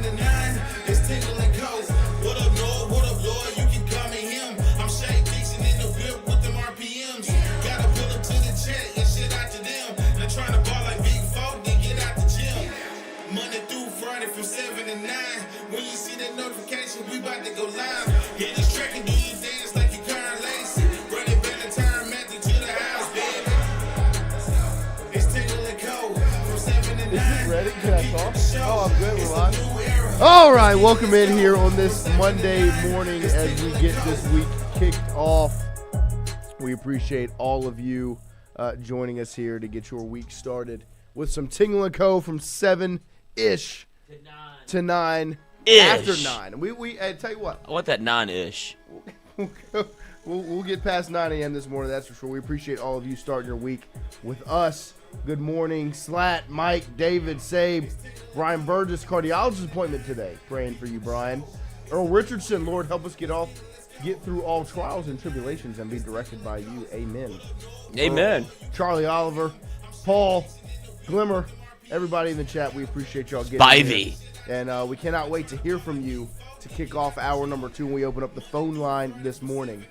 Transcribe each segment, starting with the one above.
to 9. It's Tingle and Co. What up, Lloyd? What up, Lloyd? You can call me him. I'm Shay Dixon in the whip with them RPMs. Gotta pull up to the chat and shit out to them. They're trying to ball like Big Folk, then get out the gym. Monday through Friday from 7 to 9. When you see that notification, we about to go live. Hit this track and do your dance like you Karen Lacey. Run it back to turn Matthew to the house, baby. It's Tingle and Co. From 7 to 9. Is he ready? Can I talk? Oh, I'm good. We're live. All right, welcome in here on this Monday morning as we get this week kicked off. We appreciate all of you joining us here to get your week started with some Tingle and Co. from 7-ish to 9. After 9. We I tell you what. I want that 9-ish. We'll get past 9 a.m. this morning, that's for sure. We appreciate all of you starting your week with us. Good morning, Slat, Mike, David, Sabe, Brian Burgess, cardiologist appointment today. Praying for you, Brian. Earl Richardson, Lord, help us get through all trials and tribulations and be directed by you. Amen. Amen. Charlie Oliver, Paul, Glimmer, everybody in the chat, we appreciate y'all getting Spivey. here. And we cannot wait to hear from you to kick off hour number 2 when we open up the phone line this morning.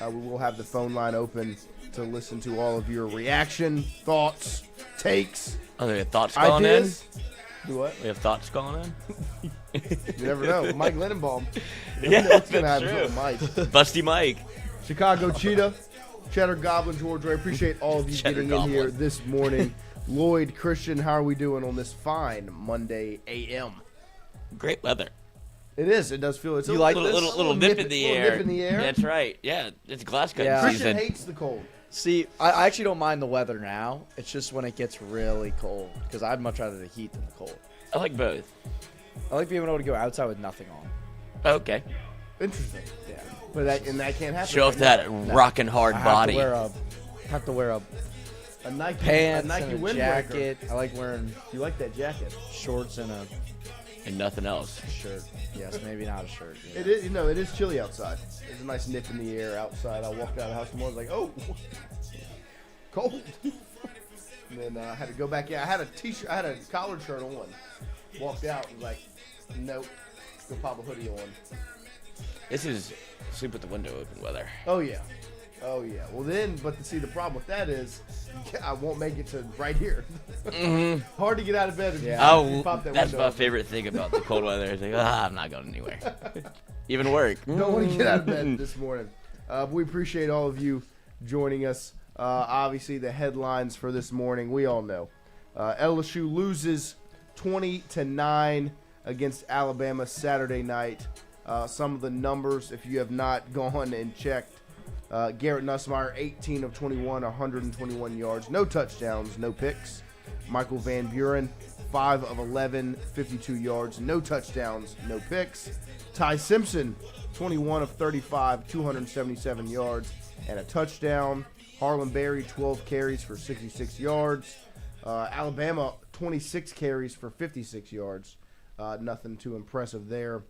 We will have the phone line open to listen to all of your reaction, thoughts, takes, Oh, there are thoughts going ideas. Do what? in? We have thoughts going in? You never know. Mike Lindenbaum. You Yeah, never know what's going to that's happen true. to Mike. Busty Mike. Chicago Cheetah, Cheddar Goblin, George Ray. Appreciate all of you Cheddar getting in here Goblin. this morning. Lloyd, Christian, how are we doing on this fine Monday a.m.? Great weather. It is. It does feel. It's You a like Little nip in the air. Nip in the air. That's right. Yeah, it's glass cutting Yeah. Christian season. hates the cold. See, I actually don't mind the weather now. It's just when it gets really cold, because I'd much rather the heat than the cold. I like both. I like being able to go outside with nothing on. Okay. Interesting. Yeah. But that can't happen. Show off that rockin' hard I body. have to wear a a Nike pants a Nike and a windbreaker. jacket. I like wearing You like that jacket? shorts and a And nothing else. shirt. Yes, maybe not a shirt. Yeah. It is. It is chilly outside. There's a nice nip in the air outside. I walked out of the house tomorrow. I was like, oh, cold. And then I had to go back in. I had a t-shirt. I had a collared shirt on. Walked out and was like, nope. Go pop a hoodie on. This is sleep with the window open weather. Oh yeah. Oh yeah. Well then, but see the problem with that is, I won't make it to right here. Hard to get out of bed if you Oh, pop that that's window my open. favorite thing about the cold weather. It's like, I'm not going anywhere. Even work. Don't want to get out of bed this morning. We appreciate all of you joining us. Obviously, the headlines for this morning, we all know. LSU loses 20-9 against Alabama Saturday night. Some of the numbers, if you have not gone and checked, Garrett Nussmeier, 18 of 21, 121 yards, no touchdowns, no picks. Michael Van Buren, 5 of 11, 52 yards, no touchdowns, no picks. Ty Simpson, 21 of 35, 277 yards, and a touchdown. Harlan Berry, 12 carries for 66 yards. Alabama, 26 carries for 56 yards. Nothing too impressive there.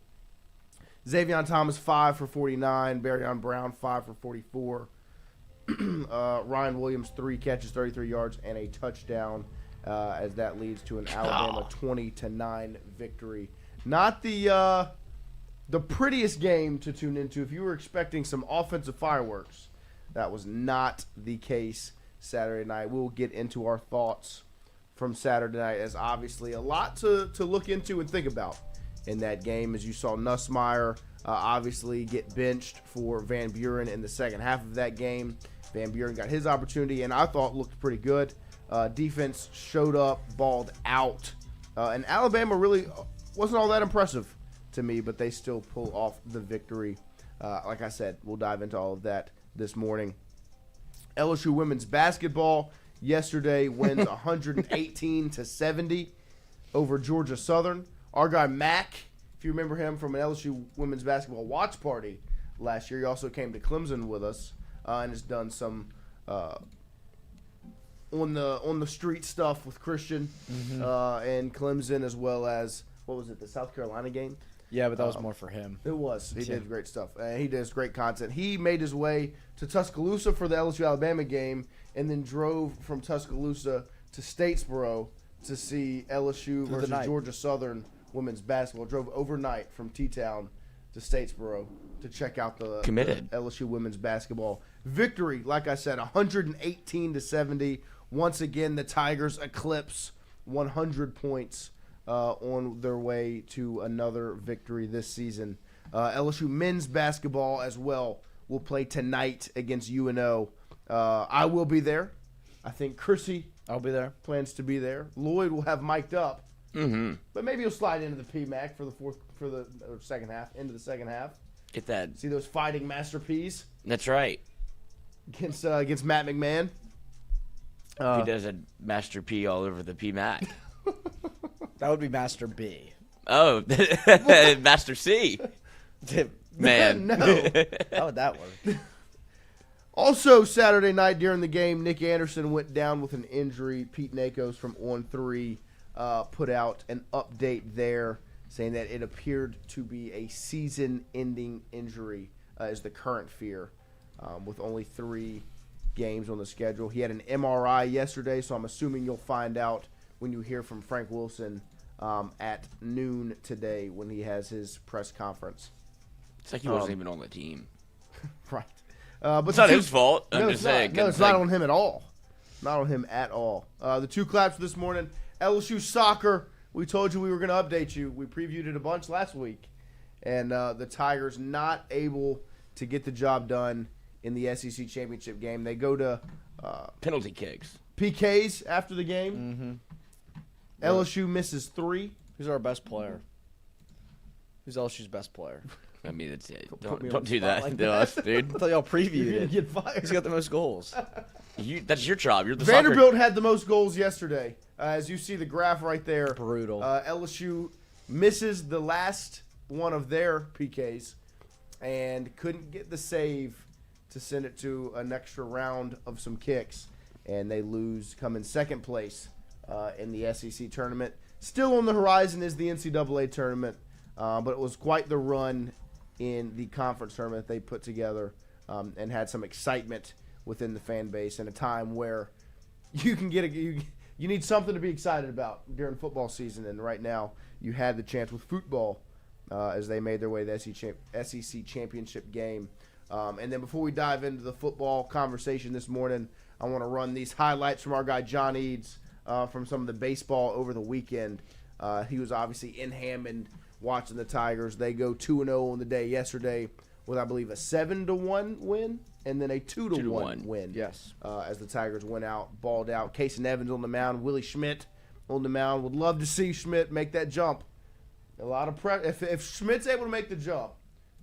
Xavier Thomas, 5 for 49. Barryon Brown, 5 for 44. Ryan Williams, 3 catches, 33 yards, and a touchdown, as that leads to an Alabama 20-9 victory. Not the prettiest game to tune into. If you were expecting some offensive fireworks, that was not the case Saturday night. We'll get into our thoughts from Saturday night, as obviously a lot to look into and think about in that game. As you saw Nussmeier obviously get benched for Van Buren in the second half of that game. Van Buren got his opportunity and I thought looked pretty good. Defense showed up, balled out. And Alabama really wasn't all that impressive to me, but they still pull off the victory. Like I said, we'll dive into all of that this morning. LSU women's basketball yesterday wins 118-70 over Georgia Southern. Our guy Mac, if you remember him from an LSU women's basketball watch party last year, he also came to Clemson with us and has done some on the street stuff with Christian and Clemson, as well as what was it, the South Carolina game? Yeah, but that was more for him. It was. He did great stuff. He does great content. He made his way to Tuscaloosa for the LSU-Alabama game and then drove from Tuscaloosa to Statesboro to see LSU versus Georgia Southern women's basketball. Drove overnight from T-Town to Statesboro to check out the LSU women's basketball victory. Like I said, 118-70. Once again, the Tigers eclipse 100 points on their way to another victory this season. LSU men's basketball as well will play tonight against UNO. I will be there. I think Chrissy I'll be there. Plans to be there. Lloyd will have mic'd up, but maybe he'll slide into the PMAC for the second half. Into the second half. Get that. See those fighting Master P's That's right. against Matt McMahon. He does a Master P all over the PMAC. That would be Master B. Oh, Master C. Man. No. How would that work? Also, Saturday night during the game, Nick Anderson went down with an injury. Pete Nakos from On 3 put out an update there saying that it appeared to be a season-ending injury is the current fear, with only 3 games on the schedule. He had an MRI yesterday, so I'm assuming you'll find out when you hear from Frank Wilson at noon today when he has his press conference. It's like he wasn't even on the team. Right. But It's not his fault. I'm just saying. No, it's not on him at all. Not on him at all. The 2 claps this morning. LSU soccer. We told you we were going to update you. We previewed it a bunch last week. And the Tigers not able to get the job done in the SEC championship game. They go to Penalty kicks. PKs after the game. LSU misses 3. Who's our best player? Who's LSU's best player? I mean, it's it. Put me on Don't the do spot that like to us, dude. I thought y'all previewed You're going it. to get fired. He's got the most goals. That's your job. You're the Vanderbilt had the most goals yesterday. As you see the graph right there. Brutal. LSU misses the last one of their PKs and couldn't get the save to send it to an extra round of some kicks. And they lose, come in second place in the SEC tournament. Still on the horizon is the NCAA tournament, but it was quite the run in the conference tournament they put together and had some excitement within the fan base in a time where you can get you need something to be excited about during football season, and right now you had the chance with football as they made their way to the SEC championship game. And then before we dive into the football conversation this morning, I want to run these highlights from our guy John Eads from some of the baseball over the weekend. He was obviously in Hammond watching the Tigers. They go 2-0 on the day yesterday with, I believe, a 7-1 win and then a 2-1 win. Yes. As the Tigers went out, balled out. Casey Evans on the mound. Willie Schmidt on the mound. Would love to see Schmidt make that jump. A lot of pressure. If Schmidt's able to make the jump,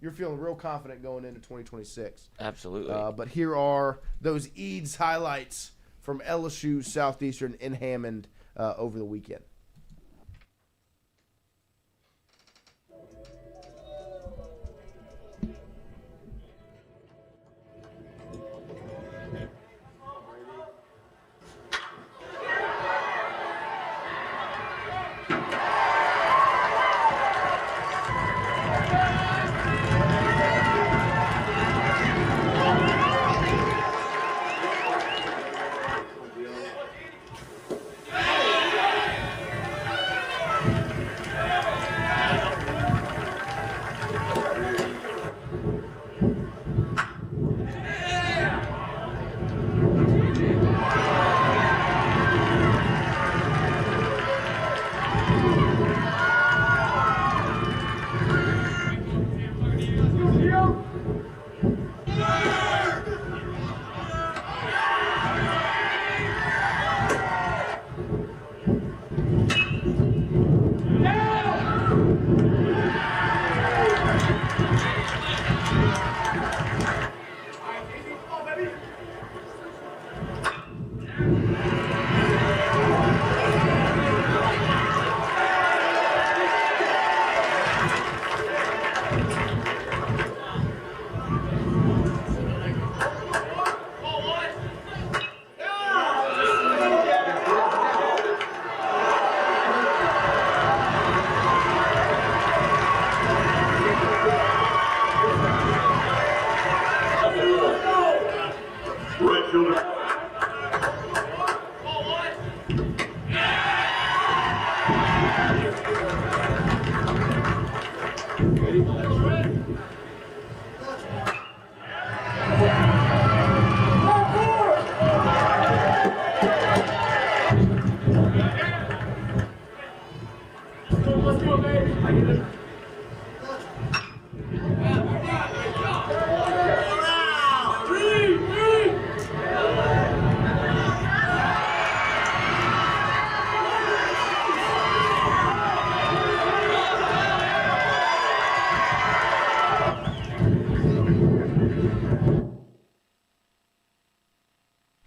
you're feeling real confident going into 2026. Absolutely. But here are those Eads highlights from LSU Southeastern in Hammond over the weekend.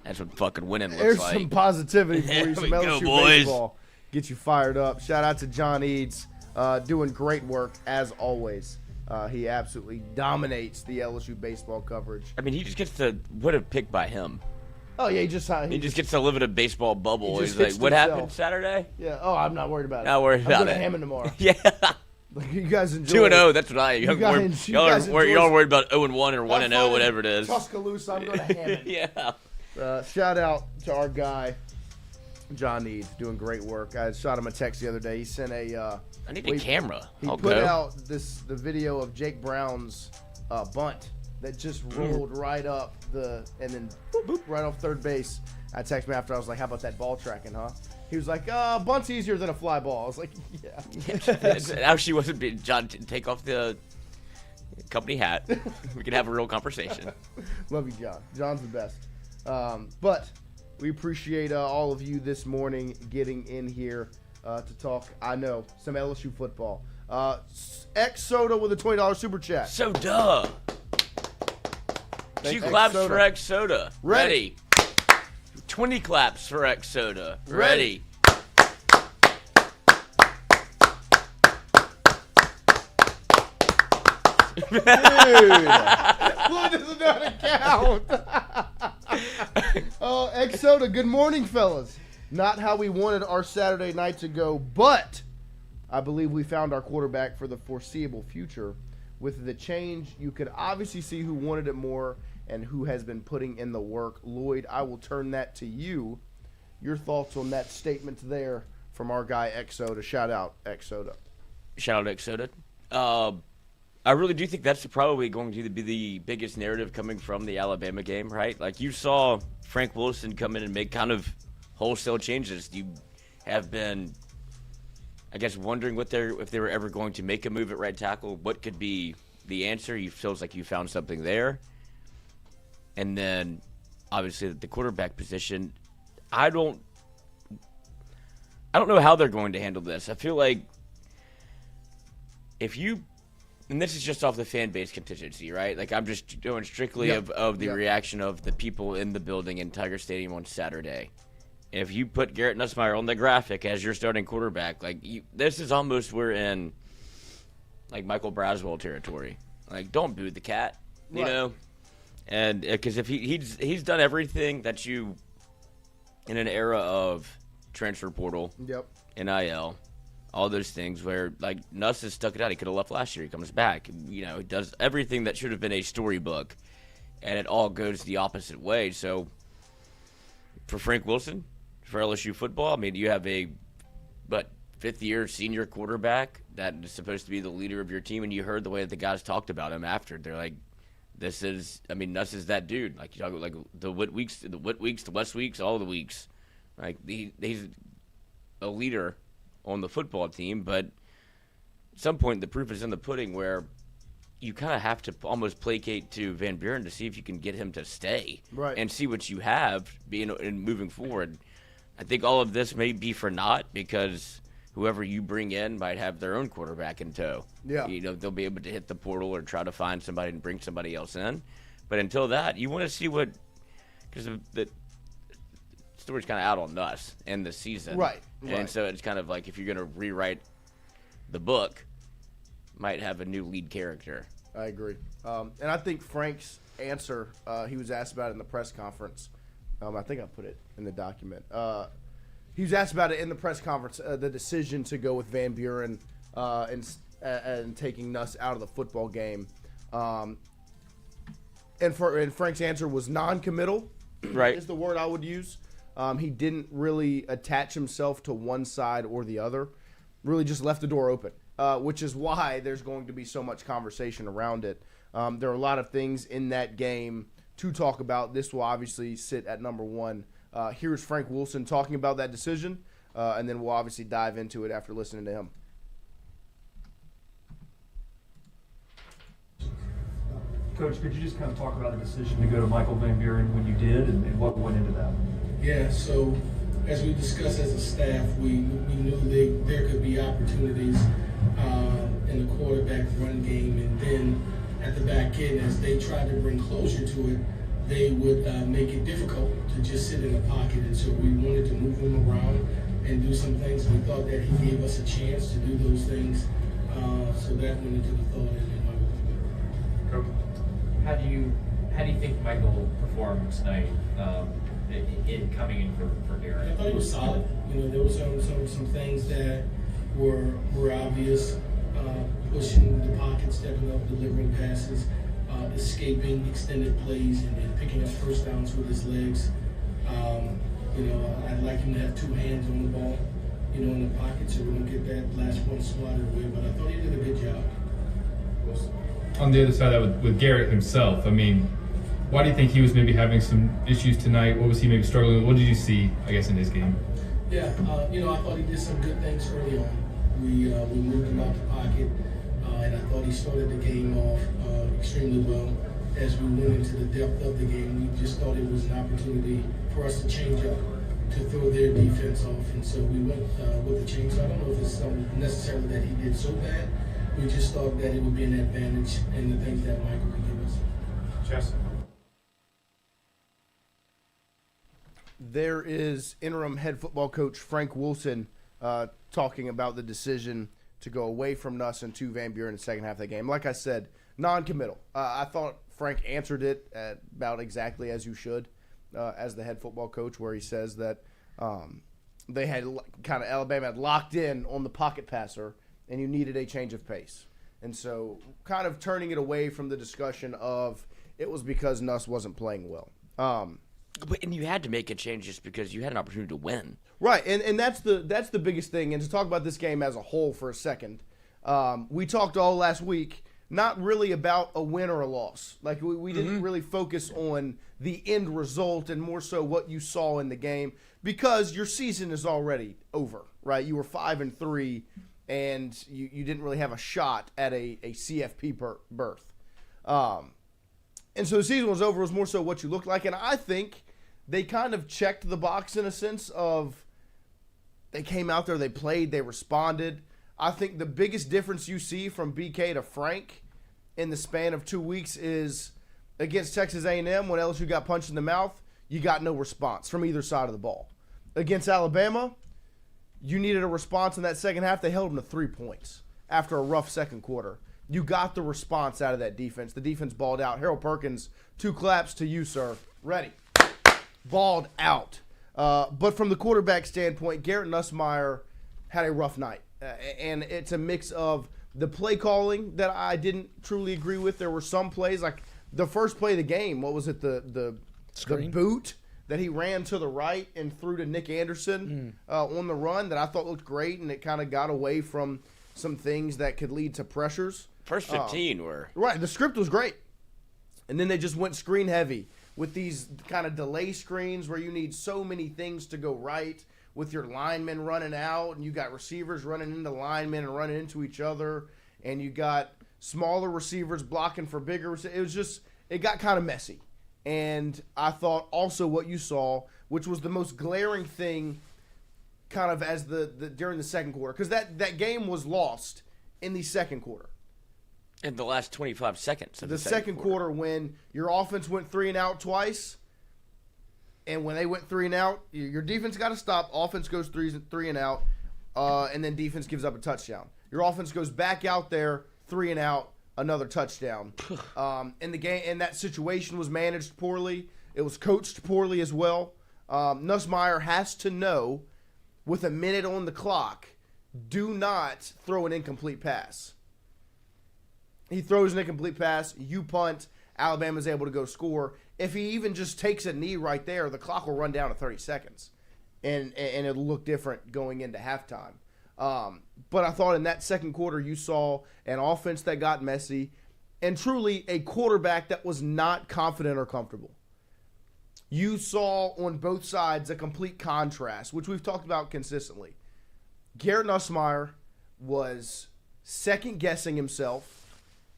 That's what fucking winning looks There's like. some positivity for you, There some we go, LSU boys. baseball. Get you fired up. Shout out to John Eads, doing great work as always. He absolutely dominates the LSU baseball coverage. I mean, he just gets to what a pick by him. Oh yeah, he just gets to live in a baseball bubble. He just He's like, hits what himself. happened Saturday? yeah. Oh, I'm not worried about it. Not worried I'm about gonna it. ham it tomorrow. Yeah. You guys enjoy. 2-0. That's what I. You guys Y'all enjoy- are worried about 0-1 or Have 1-0, fun whatever it in is. Tuscaloosa, I'm gonna ham it. Yeah. Shout out to our guy, John Eads, doing great work. I shot him a text the other day. He sent a. I need a camera. He I'll put go. out the video of Jake Brown's bunt that just rolled right up and then boop, boop, right off third base. I texted him after. I was like, "How about that ball tracking, huh?" He was like, "Bunt's easier than a fly ball." I was like, "Yeah." Now she wasn't being John. Take off the company hat. We can have a real conversation. Love you, John. John's the best. But we appreciate all of you this morning getting in here to talk. I know some LSU football. X Soda with a $20 super chat. So duh. Thank 2 X claps Soda. for X Soda. Ready. 20 claps for X Soda. Ready. Dude, Lloyd doesn't know how to count. Oh, X Soda. Good morning, fellas. Not how we wanted our Saturday night to go, but I believe we found our quarterback for the foreseeable future. With the change, you could obviously see who wanted it more and who has been putting in the work. Lloyd, I will turn that to you. Your thoughts on that statement there from our guy X Soda. Shout out X Soda. Shout out X Soda. I really do think that's probably going to be the biggest narrative coming from the Alabama game, right? Like, you saw Frank Wilson come in and make kind of wholesale changes. You have been, I guess, wondering if they were ever going to make a move at right tackle. What could be the answer? You feels like you found something there. And then, obviously, the quarterback position, I don't know how they're going to handle this. I feel like if you, and this is just off the fan base contingency, right? Like, I'm just doing strictly of the reaction of the people in the building in Tiger Stadium on Saturday. If you put Garrett Nussmeier on the graphic as your starting quarterback, like, this is almost, we're in, like, Michael Braswell territory. Like, don't boo the cat, you know? And because if he's done everything that you, in an era of transfer portal, NIL, all those things where, like, Nuss has stuck it out. He could have left last year. He comes back. You know, he does everything that should have been a storybook, and it all goes the opposite way. So, for Frank Wilson, for LSU football, I mean, you have a, fifth-year senior quarterback that is supposed to be the leader of your team, and you heard the way that the guys talked about him after. They're like, Nuss is that dude. Like, you talk about, like, the Whit Weeks, the West Weeks, all the weeks. Like, he's a leader on the football team, but at some point the proof is in the pudding where you kind of have to almost placate to Van Buren to see if you can get him to stay and see what you have in moving forward. I think all of this may be for naught because whoever you bring in might have their own quarterback in tow. Yeah. You know, they'll be able to hit the portal or try to find somebody and bring somebody else in. But until that, you want to see what, because the story's kind of out on Nuss in the season. Right. And so it's kind of like if you're going to rewrite the book, might have a new lead character. I agree. And I think Frank's answer, he was asked about it in the press conference. I think I put it in the document. He was asked about it in the press conference, the decision to go with Van Buren and taking Nuss out of the football game. And Frank's answer was non-committal, Right. is the word I would use. He didn't really attach himself to one side or the other. Really just left the door open. which is why there's going to be so much conversation around it. There are a lot of things in that game to talk about. This will obviously sit at number one. Here's Frank Wilson talking about that decision, and then we'll obviously dive into it after listening to him. Coach, could you just kind of talk about the decision to go to Michael Van Buren when you did and what went into that? Yeah, so as we discussed as a staff, we knew there could be opportunities in the quarterback run game, and then at the back end, as they tried to bring closure to it, they would make it difficult to just sit in the pocket. And so we wanted to move him around and do some things. We thought that he gave us a chance to do those things. So that went into the thought in my Coach. How do you think Michael performed tonight in coming in for Garrett? I thought he was solid. There were some things that were obvious. Pushing the pocket, stepping up, delivering passes, escaping extended plays, and picking up first downs with his legs. I'd like him to have two hands on the ball, in the pocket, so we don't get that last one swatted away. But I thought he did a good job. On the other side of that, with Garrett himself, I mean, why do you think he was maybe having some issues tonight? What was he maybe struggling with? What did you see, I guess, in his game? Yeah, I thought he did some good things early on. We moved him out the pocket, and I thought he started the game off extremely well. As we went into the depth of the game, we just thought it was an opportunity for us to change up, to throw their defense off, and so we went with the change. So I don't know if it's necessarily that he did so bad. We just thought that it would be an advantage in the things that Michael could give us. Chess. There is interim head football coach Frank Wilson talking about the decision to go away from Nuss and to Van Buren in the second half of the game. Like I said, non-committal. I thought Frank answered it about exactly as you should as the head football coach, where he says that they had kind of Alabama had locked in on the pocket passer and you needed a change of pace. And so kind of turning it away from the discussion of it was because Nuss wasn't playing well. And you had to make a change just because you had an opportunity to win. Right, and that's the biggest thing. And to talk about this game as a whole for a second, we talked all last week, not really about a win or a loss. Like we didn't really focus on the end result and more so what you saw in the game because your season is already over, right? You were 5-3, and you didn't really have a shot at a CFP berth. And so the season was over. It was more so what you looked like. And I think they kind of checked the box in a sense of they came out there, they played, they responded. I think the biggest difference you see from BK to Frank in the span of 2 weeks is against Texas A&M when LSU got punched in the mouth, you got no response from either side of the ball. Against Alabama, you needed a response in that second half. They held them to 3 points after a rough second quarter. You got the response out of that defense. The defense balled out. Harold Perkins, 2 claps to you, sir. Ready. Balled out. But from the quarterback standpoint, Garrett Nussmeier had a rough night. And it's a mix of the play calling that I didn't truly agree with. There were some plays, like the first play of the game, what was it, the boot that he ran to the right and threw to Nick Anderson on the run that I thought looked great, and it kind of got away from some things that could lead to pressures. First 15 were. Right, the script was great. And then they just went screen heavy with these kind of delay screens where you need so many things to go right with your linemen running out, and you got receivers running into linemen and running into each other, and you got smaller receivers blocking for bigger. It got kind of messy. And I thought also what you saw, which was the most glaring thing kind of as the during the second quarter, because that game was lost in the second quarter. In the last 25 seconds of the second quarter when your offense went 3 and out twice, and when they went 3 and out, your defense got to stop. Offense goes 3 and out, and then defense gives up a touchdown. Your offense goes back out there, 3 and out, another touchdown. And the game, and that situation was managed poorly. It was coached poorly as well. Nussmeier has to know, with a minute on the clock, do not throw an incomplete pass. He throws an incomplete pass, you punt, Alabama's able to go score. If he even just takes a knee right there, the clock will run down to 30 seconds. And it'll look different going into halftime. But I thought in that second quarter you saw an offense that got messy and truly a quarterback that was not confident or comfortable. You saw on both sides a complete contrast, which we've talked about consistently. Garrett Nussmeier was second-guessing himself,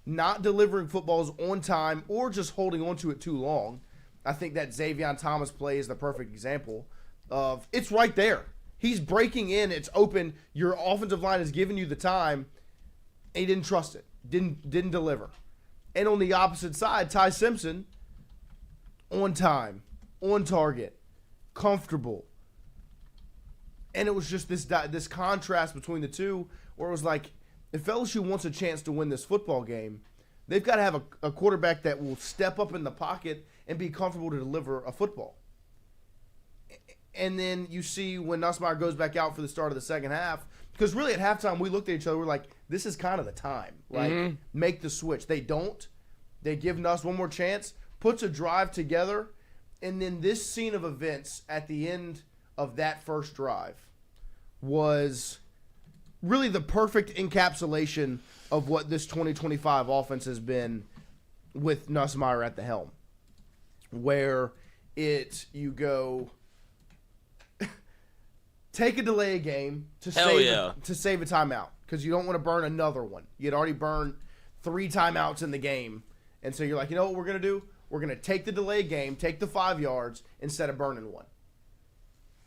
not delivering footballs on time or just holding on to it too long. I think that Xavier Thomas play is the perfect example of it's right there. He's breaking in. It's open. Your offensive line is giving you the time. And he didn't trust it. Didn't deliver. And on the opposite side, Ty Simpson, on time, on target, comfortable. And it was just this contrast between the two where it was like, if LSU wants a chance to win this football game, they've got to have a quarterback that will step up in the pocket and be comfortable to deliver a football. And then you see when Nussmeier goes back out for the start of the second half, because really at halftime we looked at each other, we're like, this is kind of the time. Like, make the switch. They don't. They give Nuss one more chance, puts a drive together, and then this scene of events at the end of that first drive was really the perfect encapsulation of what this 2025 offense has been with Nussmeier at the helm, where you go take a delay game to save a timeout because you don't want to burn another one. You had already burned 3 timeouts in the game, and so you're like, you know what we're going to do? We're going to take the delay game, take the 5 yards instead of burning one.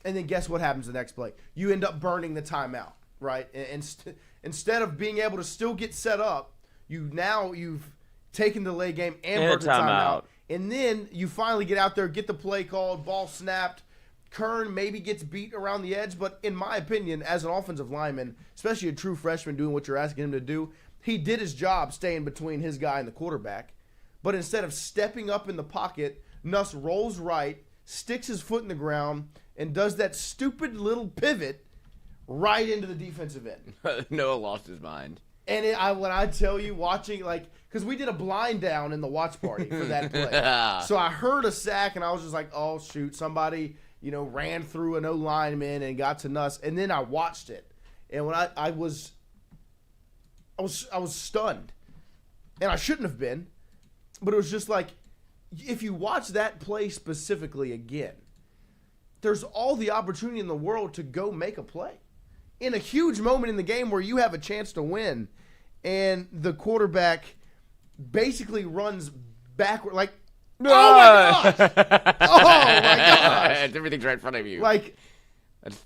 And then guess what happens the next play? You end up burning the timeout, right? And instead of being able to still get set up, you've taken the delay game and burned the timeout. And then you finally get out there, get the play called, ball snapped. Kern maybe gets beat around the edge, but in my opinion, as an offensive lineman, especially a true freshman doing what you're asking him to do, he did his job staying between his guy and the quarterback. But instead of stepping up in the pocket, Nuss rolls right, sticks his foot in the ground, and does that stupid little pivot right into the defensive end. Noah lost his mind. And when I tell you, watching, because we did a blind down in the watch party for that play. So I heard a sack, and I was just like, oh, shoot, somebody ran through an O-lineman and got to Nuss. And then I watched it. And when I was stunned. And I shouldn't have been. But it was just like, if you watch that play specifically again, there's all the opportunity in the world to go make a play. In a huge moment in the game where you have a chance to win, and the quarterback basically runs backward, like, oh my gosh! Oh my gosh! Everything's right in front of you. Like,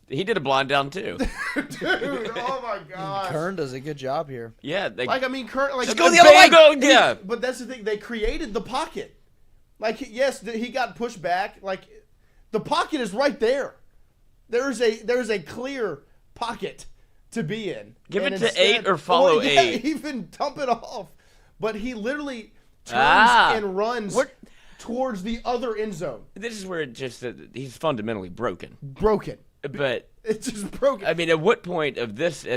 he did a blind down too. Dude, oh my gosh! Kern does a good job here. Yeah, Kern, just go the other way. Yeah, but that's the thing. They created the pocket. Like, yes, he got pushed back. Like, the pocket is right there. There's a clear pocket to be in. Give it to 8 or follow 8. Even dump it off. But he literally turns and runs towards the other end zone. This is where he's fundamentally broken. But it's just broken. I mean, at what point of this,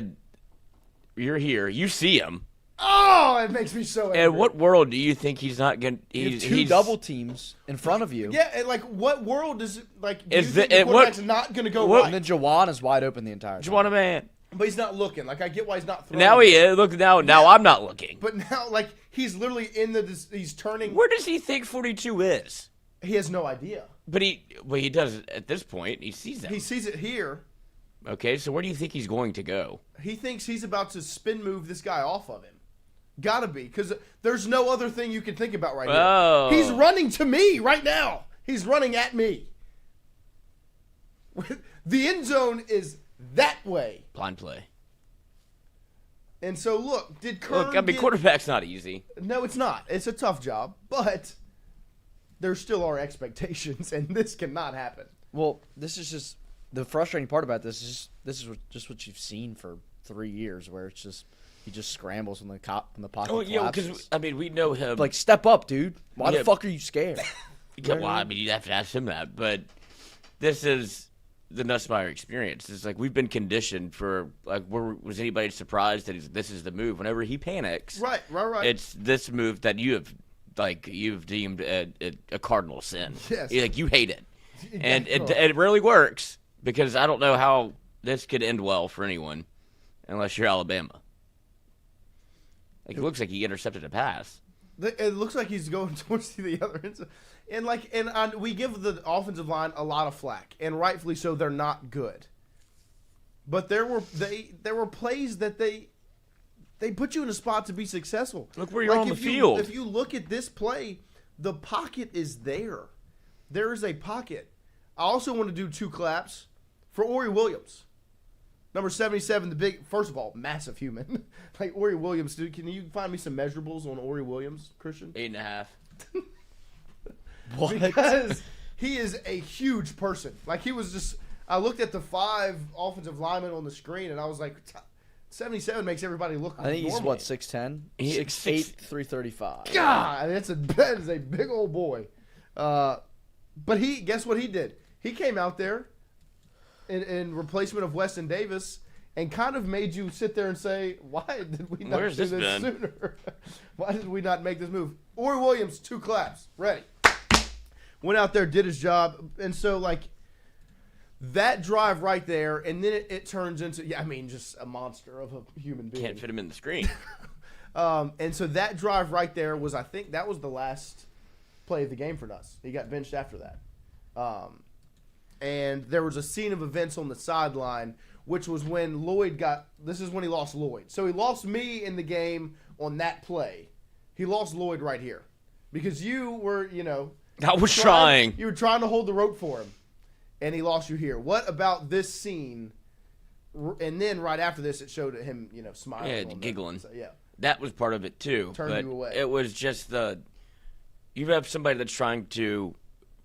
you're here, you see him. Oh, it makes me so angry. And what world do you think he's not going to... He's 2 double teams in front of you. Yeah, and what world is it... do you think the quarterback's not going to go right? And then Jawan is wide open the entire time. Jawan, man. But he's not looking. I get why he's not throwing. Now he is. Look, now I'm not looking. But now, he's literally he's turning... Where does he think 42 is? He has no idea. But he does at this point. He sees that. He sees it here. Okay, so where do you think he's going to go? He thinks he's about to spin move this guy off of him. Gotta be, because there's no other thing you can think about right now. He's running to me right now. He's running at me. The end zone is that way. Blind play. And so, look, did Kern quarterback's not easy. No, it's not. It's a tough job, but there still are expectations, and this cannot happen. Well, this is just the frustrating part about this is just what you've seen for 3 years, where it's just he just scrambles when the pocket collapses. Because we know him. Like, step up, dude. Why the fuck are you scared? Well, you'd have to ask him that, but this is the Nussmeier experience. It's like we've been conditioned for was anybody surprised that this is the move? Whenever he panics, right. It's this move that you've deemed a cardinal sin. Yes, you hate it, and it rarely works because I don't know how this could end well for anyone. unless you're Alabama. Like, it looks like he intercepted a pass. It looks like he's going towards the other end. And we give the offensive line a lot of flack, and rightfully so. They're not good. But there were plays that they put you in a spot to be successful. Look where you're on the field. If you look at this play, the pocket is there. There is a pocket. I also want to do 2 claps for Ori Williams. Number 77, first of all, massive human. Like Ori Williams, dude. Can you find me some measurables on Ori Williams, Christian? 8.5. What? Because he is a huge person. Like he was just. I looked at the 5 offensive linemen on the screen, and I was like, 77 makes everybody look. I think he's normal. what 6'10", He's 6'8", 335. God, that is a big old boy. But guess what he did? He came out there in replacement of Weston Davis and kind of made you sit there and say, why did we not do this sooner? Why did we not make this move? Ori Williams, 2 claps. Ready. Went out there, did his job. And so, like, that drive right there, and then it turns into, just a monster of a human being. Can't fit him in the screen. And so that drive right there was, I think, that was the last play of the game for Nuss. He got benched after that. And there was a scene of events on the sideline, which was when Lloyd this is when he lost Lloyd. So he lost me in the game on that play. He lost Lloyd right here. Because you were, I was trying. You were trying to hold the rope for him. And he lost you here. What about this scene? And then right after this, it showed him, smiling. Yeah, giggling. Yeah. That was part of it, too. Turned you away. It was just you have somebody that's trying to.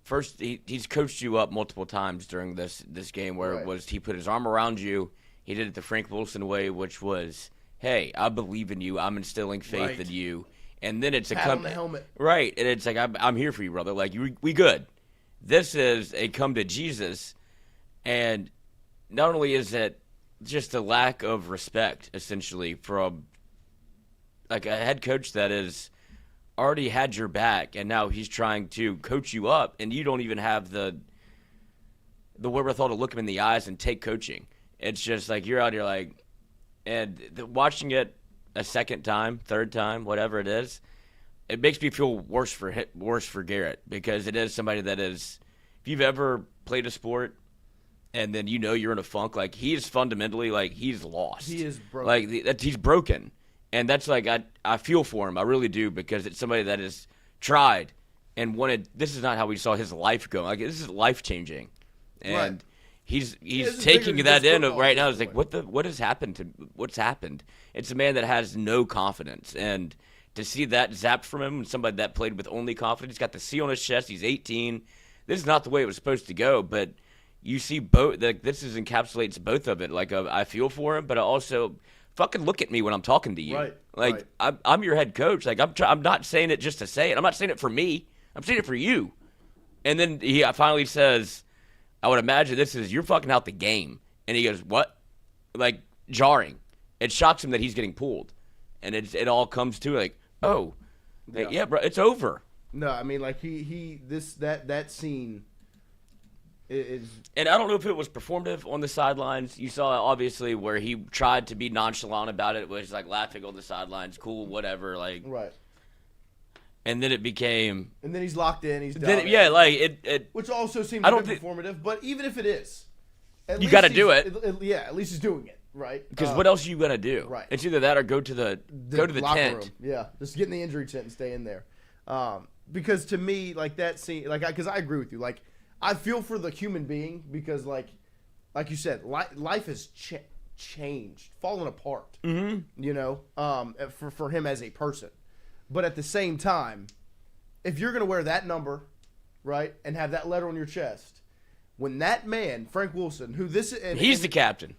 First, he's coached you up multiple times during this game where Right. it was he put his arm around you. He did it the Frank Wilson way, which was, hey, I believe in you. I'm instilling faith Right. in you. And then it's Pat on the helmet. Right. And it's like, I'm here for you, brother. Like, we good. This is a come to Jesus. And not only is it just a lack of respect, essentially, from like a head coach that is already had your back, and now he's trying to coach you up, and you don't even have the wherewithal to look him in the eyes and take coaching. It's just like you're out here like, and watching it a second time, third time, whatever it is, it makes me feel worse for Garrett, because it is somebody that is, if you've ever played a sport and then you're in a funk, like he's fundamentally like he's lost. He is broken. Like he's broken. And that's like, I feel for him. I really do, because it's somebody that has tried and wanted. This is not how we saw his life go. Like, this is life changing. And Right. he's is taking bigger that than in football right now. at It's this like, what's happened? It's a man that has no confidence. And to see that zapped from him, and somebody that played with only confidence, got the C on his chest, he's 18. This is not the way it was supposed to go, but you see both. Like, this encapsulates both of it. Like, I feel for him, but I also fucking look at me when I'm talking to you. Right, Like, right. I'm your head coach. Like, I'm not saying it just to say it. I'm not saying it for me. I'm saying it for you. And then he finally says, I would imagine you're fucking out the game. And he goes, what? Like, jarring. It shocks him that he's getting pulled. And it all comes to like, oh, yeah, bro, it's over. No, I mean, like that scene is. And I don't know if it was performative on the sidelines. You saw obviously where he tried to be nonchalant about it, was like laughing on the sidelines, cool, whatever, like. Right. And then it became. And then he's locked in. He's done. Then, yeah, like it. Which also seems I a don't bit performative, but even if it is, You gotta do it. Yeah, at least he's doing it, right? Because what else are you gonna do? Right. It's either that or go to the locker tent. room. Yeah, just get in the injury tent and stay in there. Because to me, like that scene, because I agree with you. Like, I feel for the human being, because like you said, life has changed, fallen apart. Mm-hmm. You know, for him as a person. But at the same time, if you're gonna wear that number, right, and have that letter on your chest, when that man, Frank Wilson, who he's the captain.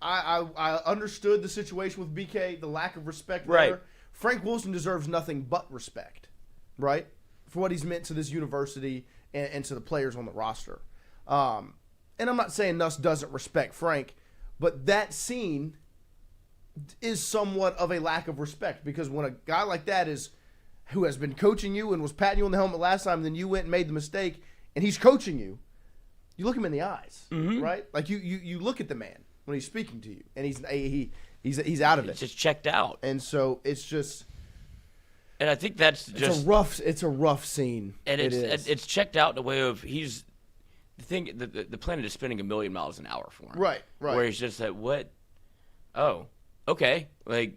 I understood the situation with BK, the lack of respect Right. there. Frank Wilson deserves nothing but respect, right, for what he's meant to this university and to the players on the roster. And I'm not saying Nuss doesn't respect Frank, but that scene is somewhat of a lack of respect, because when a guy like that who has been coaching you and was patting you on the helmet last time, then you went and made the mistake, and he's coaching you, you look him in the eyes, right? Like you look at the man. when he's speaking to you, and he's out of it. It's just checked out. And so it's just. And I think that's just it's a rough scene. And it's checked out in a way of the planet is spinning 1,000,000 miles an hour for him. Right. Where he's just like, what? Oh, okay. Like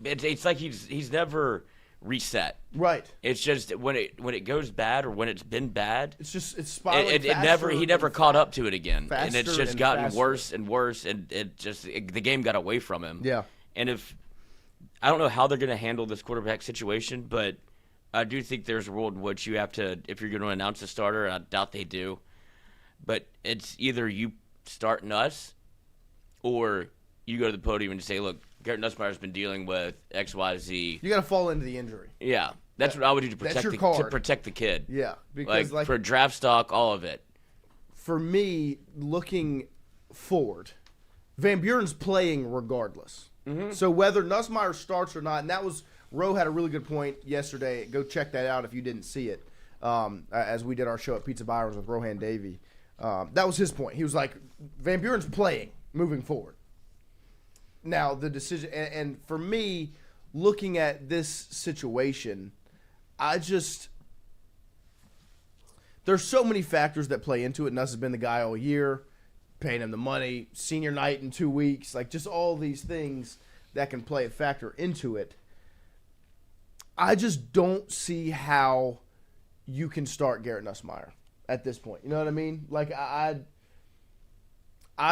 it's like he's never reset. Right. It's just when it goes bad or when it's been bad. It's spiraling. He never caught up to it again, and it's faster just and gotten faster. worse and worse, and the game got away from him. Yeah. And I don't know how they're going to handle this quarterback situation, but I do think there's a world in which you have to, if you're going to announce a starter, and I doubt they do, but it's either you start Nuss or you go to the podium and say, look, Garrett Nussmeier's been dealing with X, Y, Z. You got to fall into the injury. Yeah, that's what I would do to protect the kid. Yeah, because like for draft stock, all of it. For me, looking forward, Van Buren's playing regardless. Mm-hmm. So whether Nussmeier starts or not, and Roe had a really good point yesterday. Go check that out if you didn't see it. As we did our show at Pizza Byron's with Rohan Davey, that was his point. He was like, Van Buren's playing moving forward. Now, the decision, and for me, looking at this situation, there's so many factors that play into it. Nuss has been the guy all year, paying him the money, senior night in 2 weeks, like just all these things that can play a factor into it. I just don't see how you can start Garrett Nussmeier at this point. You know what I mean? Like, I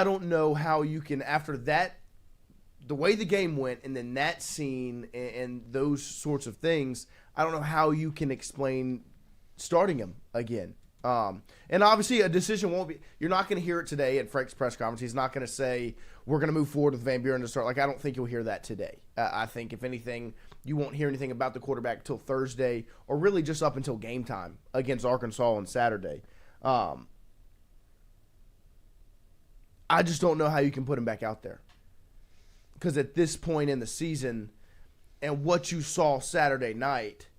don't know how you can, after that, the way the game went, and then that scene and those sorts of things, I don't know how you can explain starting him again. And obviously a decision won't be – you're not going to hear it today at Frank's press conference. He's not going to say we're going to move forward with Van Buren to start. Like, I don't think you'll hear that today. I think, if anything, you won't hear anything about the quarterback until Thursday or really just up until game time against Arkansas on Saturday. I just don't know how you can put him back out there. Because at this point in the season and what you saw Saturday night,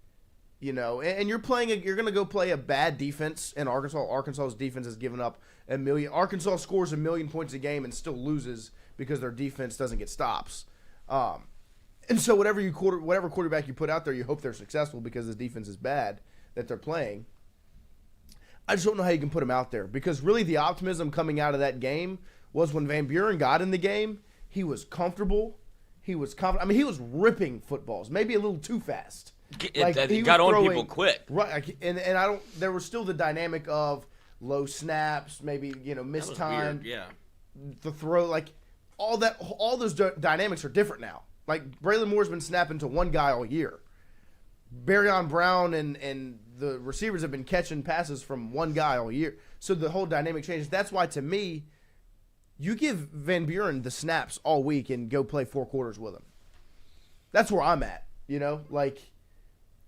you know, and you're going to go play a bad defense in Arkansas. Arkansas's defense has given up 1 million. Arkansas scores 1 million points a game and still loses because their defense doesn't get stops. And so whatever quarterback you put out there, you hope they're successful because the defense is bad that they're playing. I just don't know how you can put him out there, because really the optimism coming out of that game was when Van Buren got in the game. He was comfortable. He was confident. I mean, he was ripping footballs, maybe a little too fast. He got on people quick. Right, and I don't. There was still the dynamic of low snaps, maybe missed time. Weird, yeah. The throw, like all that. All those dynamics are different now. Like Braylon Moore's been snapping to one guy all year. Barryon Brown and the receivers have been catching passes from one guy all year. So the whole dynamic changes. That's why, to me, you give Van Buren the snaps all week and go play 4 quarters with him. That's where I'm at. Like,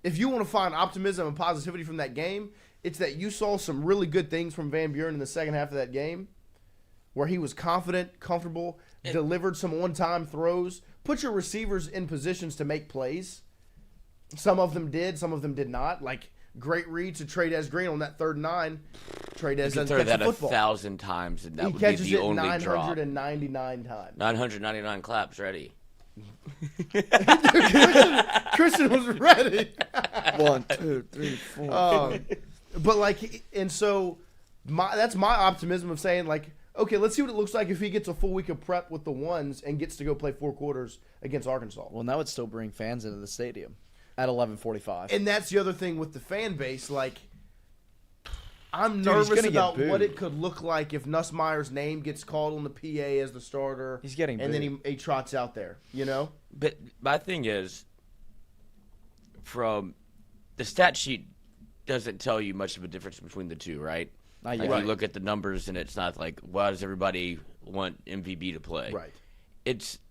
if you want to find optimism and positivity from that game, it's that you saw some really good things from Van Buren in the second half of that game, where he was confident, comfortable, delivered some on-time throws, put your receivers in positions to make plays. Some of them did, some of them did not. Like, great read to Trey'Dez Green on that 3rd and 9. Trey'Dez doesn't catch the football. 1,000 times, and that he would catches be the it only drop. 999 times. 999 claps, ready. Christian was ready. 1, 2, 3, 4. But like, and so that's my optimism of saying, like, okay, let's see what it looks like if he gets a full week of prep with the ones and gets to go play 4 quarters against Arkansas. Well, that would still bring fans into the stadium at 11:45. And that's the other thing with the fan base. Like, I'm nervous about what it could look like if Nussmeier's name gets called on the PA as the starter. He's getting and booed. then he trots out there, But my thing is, from the stat sheet doesn't tell you much of a difference between the two, right? Not Like, yet. you look at the numbers, and it's not like, why does everybody want MVB to play? Right.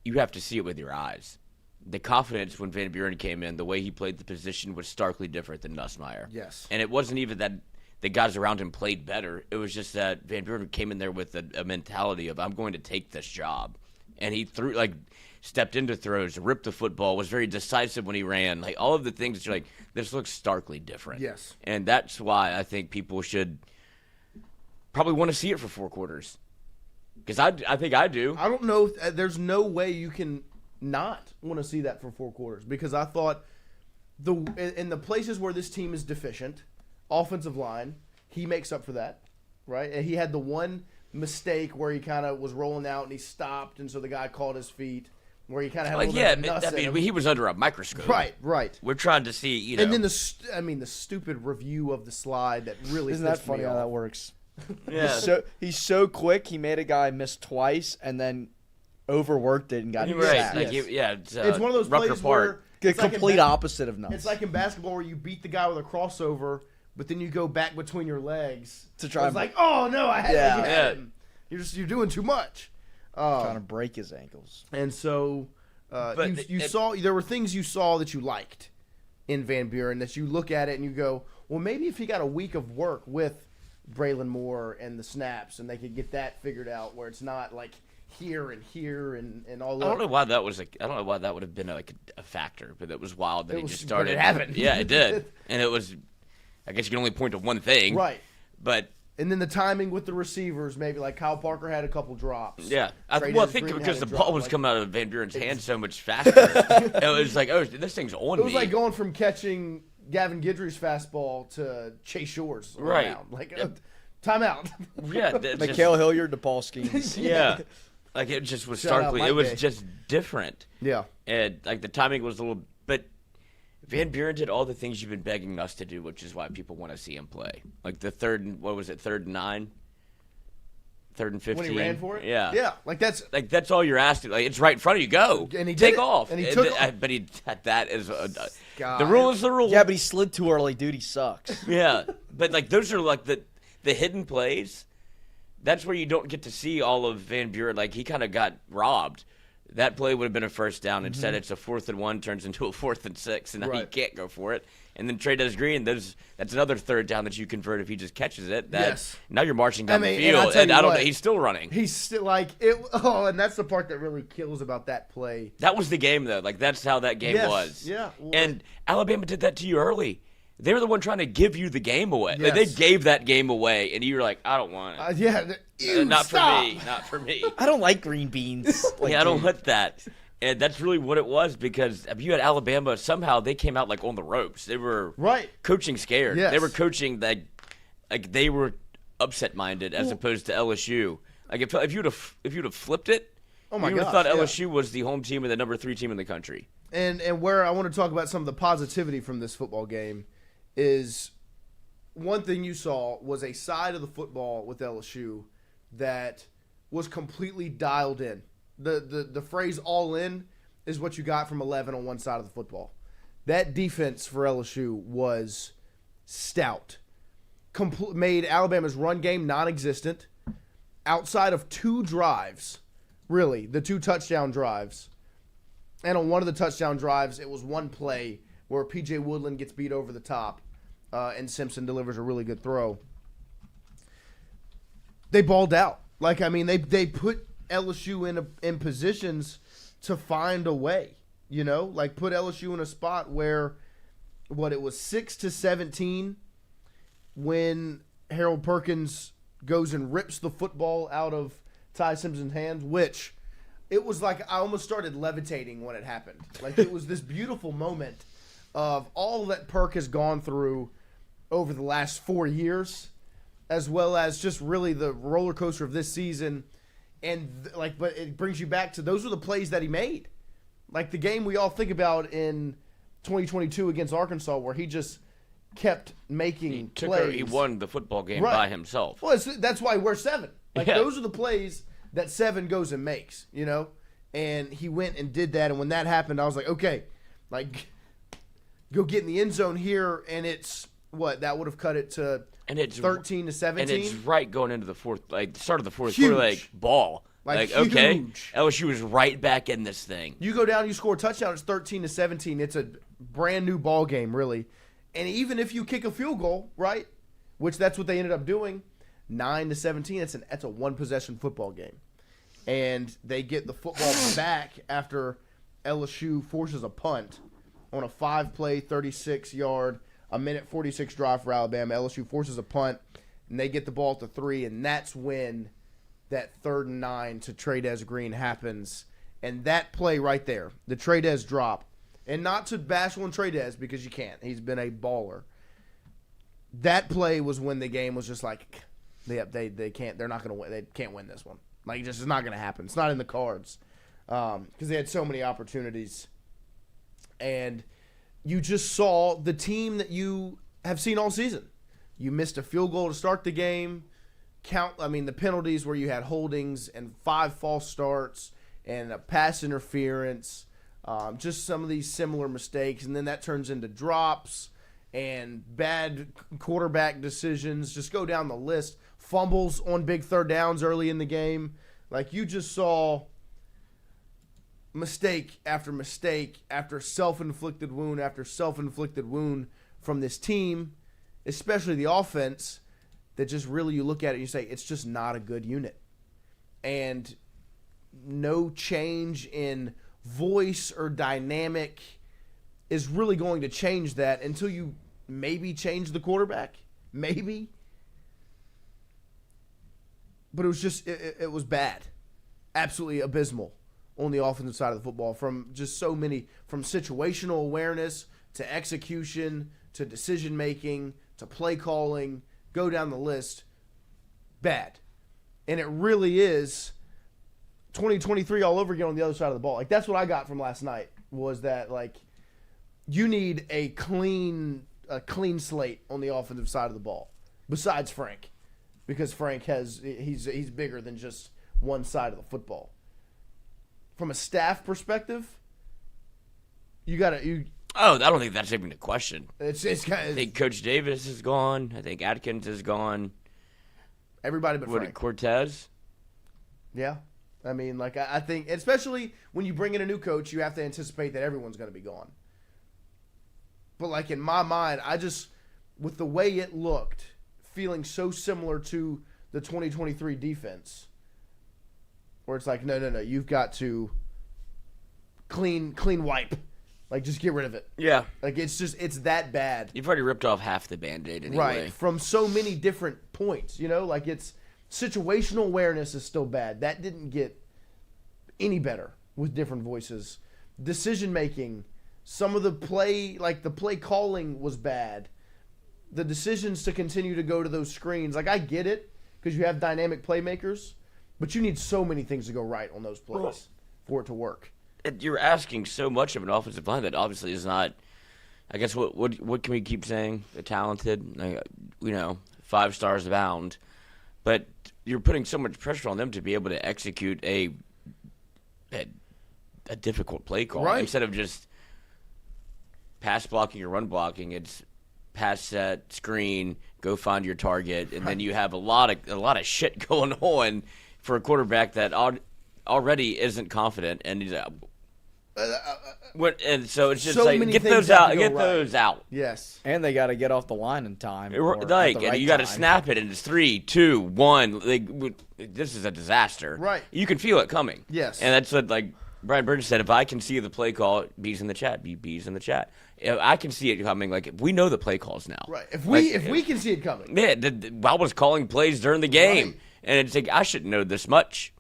You have to see it with your eyes. The confidence when Van Buren came in, the way he played the position was starkly different than Nussmeier. Yes. And it wasn't even that the guys around him played better. It was just that Van Buren came in there with a mentality of, I'm going to take this job. And he stepped into throws, ripped the football, was very decisive when he ran. Like, all of the things that you're like, this looks starkly different. Yes. And that's why I think people should probably want to see it for 4 quarters. Because I think I do. I don't know. There's no way you can not want to see that for 4 quarters, because I thought in the places where this team is deficient, offensive line, he makes up for that, right? And he had the one mistake where he kind of was rolling out and he stopped, and so the guy caught his feet, where he kind of had a little bit of nuss in him. He was under a microscope. Right. We're trying to see, you know. And then the stupid review of the slide that really Isn't that pissed me funny how off. that works? Yeah. He's so quick. He made a guy miss twice and then overworked it and got You're right. sacked. Like, It's It's one of those Rucker plays Park. where The it's like in complete opposite of nuts. It's like in basketball where you beat the guy with a crossover, but then you go back between your legs To try It's and- like, oh no, I had Yeah. you had Yeah. him. You're doing too much. trying to break his ankles. And so But you saw there were things you saw that you liked in Van Buren that you look at it and you go, well, maybe if he got a week of work with Braylon Moore and the snaps, and they could get that figured out where it's not like here and all that. I don't know why that was I don't know why that would have been a factor, but it was wild that It he was- just but started. it happened. Yeah, it did, and it was. I guess you can only point to one thing, Right. But And then the timing with the receivers, maybe like Kyle Parker had a couple drops. yeah, I Trey Dennis think Green because had the a ball drop, was like- coming out of Van Buren's hand so much faster, it was like, oh, this thing's on It was me. like going from catching Gavin Guidry's fastball to Chase Shores. Right. Around. Like, timeout. yeah, that just- Mikhail Hilliard, DePaul Skeens. yeah, like it just was Shout out starkly. Mike It was Day. just different. Yeah. And like the timing was a little, but Van Buren did all the things you've been begging us to do, which is why people want to see him play. Like the third and 9, 3rd and 15. When he ran for it? Yeah, Yeah. Like that's all you're asking. Like it's right in front of you. Go And he did take it. off. And he took off. But he that is God. the rule is the rule. Yeah, but he slid too early. Dude, he sucks. Yeah, but like those are like the hidden plays. That's where you don't get to see all of Van Buren. Like he kind of got robbed. That play would have been a first down. Instead, it's a 4th and 1 turns into a 4th and 6, and now you Right. can't go for it. And then Trey Dennis Green, that's another 3rd down that you convert if he just catches it. Yes. Now you're marching down I mean, the and I'll field, tell and you I don't what, know. He's still running. he's still like it. Oh, and that's the part that really kills about that play. That was the game, though. Like that's how that game Yes. was. Yeah. Well, And Alabama did that to you early. They were the one trying to give you the game away. Like, they Yes. gave that game away, and you were like, I don't want it. Yeah. Not stop. for me. Not for me. I don't like green beans. Like, Yeah, I don't dude. want that. And that's really what it was, because if you had Alabama, somehow they came out like on the ropes. They were Right. coaching scared. Yes. They were coaching like they were upset minded as opposed to LSU. Like if you'd have flipped it, Oh my you would have gosh, thought yeah. LSU was the home team and the number 3 team in the country. And where I want to talk about some of the positivity from this football game is one thing you saw was a side of the football with LSU that was completely dialed in. The phrase all in is what you got from 11 on one side of the football. That defense for LSU was stout. Made Alabama's run game non-existent. Outside of 2 drives, really, the 2 touchdown drives. And on one of the touchdown drives, it was one play where P.J. Woodland gets beat over the top and Simpson delivers a really good throw. They balled out. Like, I mean, they put LSU in positions to find a way, you know? Like, put LSU in a spot where, it was 6-17 when Harold Perkins goes and rips the football out of Ty Simpson's hands, which it was like I almost started levitating when it happened. Like, it was this beautiful moment of all that Perk has gone through over the last 4 years, as well as just really the roller coaster of this season. And but it brings you back to those were the plays that he made. Like the game we all think about in 2022 against Arkansas, where he just kept making plays. He won the football game Right. by himself. Well, that's why we're 7. Like, Yeah. those are the plays that 7 goes and makes, you know? And he went and did that. And when that happened, I was like, okay, like, go get in the end zone here. And it's, that would have cut it to And it's 13-17. And it's right going into the fourth, like start of the fourth Huge. quarter, like ball. Like, okay, huge. LSU is right back in this thing. You go down, you score a touchdown, it's 13-17. It's a brand new ball game, really. And even if you kick a field goal, right, which that's what they ended up doing, 9-17, that's a one-possession football game. And they get the football back after LSU forces a punt on a 5-play, 36-yard, a minute 46 drive for Alabama. LSU forces a punt, and they get the ball at the 3, and that's when that 3rd and 9 to Trey'Dez Green happens. And that play right there, the Trey'Dez drop, and not to bash on Trey'Dez because you can't. He's been a baller. That play was when the game was just like, they can't. They're not going to win. They can't win this one. Like, it's just not going to happen. It's not in the cards because they had so many opportunities. And you just saw the team that you have seen all season. You missed a field goal to start the game. The penalties where you had holdings and 5 false starts and a pass interference, just some of these similar mistakes. And then that turns into drops and bad quarterback decisions. Just go down the list. Fumbles on big 3rd downs early in the game. Like, you just saw mistake after mistake after self-inflicted wound after self-inflicted wound from this team, especially the offense, that just really you look at it and you say it's just not a good unit. And no change in voice or dynamic is really going to change that until you maybe change the quarterback. Maybe. But it was just, it was bad. Absolutely abysmal on the offensive side of the football, from just so many, from situational awareness to execution to decision making to play calling, go down the list. Bad. And it really is 2023 all over again on the other side of the ball. Like, that's what I got from last night, was that, like, you need a clean slate on the offensive side of the ball, besides Frank, because Frank he's bigger than just one side of the football. From a staff perspective, I don't think that's even a question. It's kind of, I think Coach Davis is gone. I think Atkins is gone. Everybody but Frank. Cortez? Yeah. I mean, like, I think, especially when you bring in a new coach, you have to anticipate that everyone's going to be gone. But, like, in my mind, with the way it looked, feeling so similar to the 2023 defense, where it's like, no, you've got to clean wipe. Like, just get rid of it. Yeah. Like, it's that bad. You've already ripped off half the Band-Aid anyway. Right. From so many different points, like, it's situational awareness is still bad. That didn't get any better with different voices. Decision making, some of the play calling was bad. The decisions to continue to go to those screens, like, I get it because you have dynamic playmakers, but you need so many things to go right on those plays for it to work. You're asking so much of an offensive line that obviously is not. I guess what can we keep saying? They're talented, 5 stars abound, but you're putting so much pressure on them to be able to execute a difficult play call instead of just pass blocking or run blocking. It's pass set, screen, go find your target, and then you have a lot of shit going on for a quarterback that already isn't confident, and he's and so it's just so like get those out. Yes, and they got to get off the line in time. And you got to snap it, and it's 3, 2, 1. This is a disaster. Right, you can feel it coming. Yes, and that's what Brian Burns said. If I can see the play call, B's in the chat. B's in the chat. If I can see it coming. Like, we know the play calls now. Right. If we can see it coming. Yeah. I was calling plays during the game, right. And it's like I shouldn't know this much.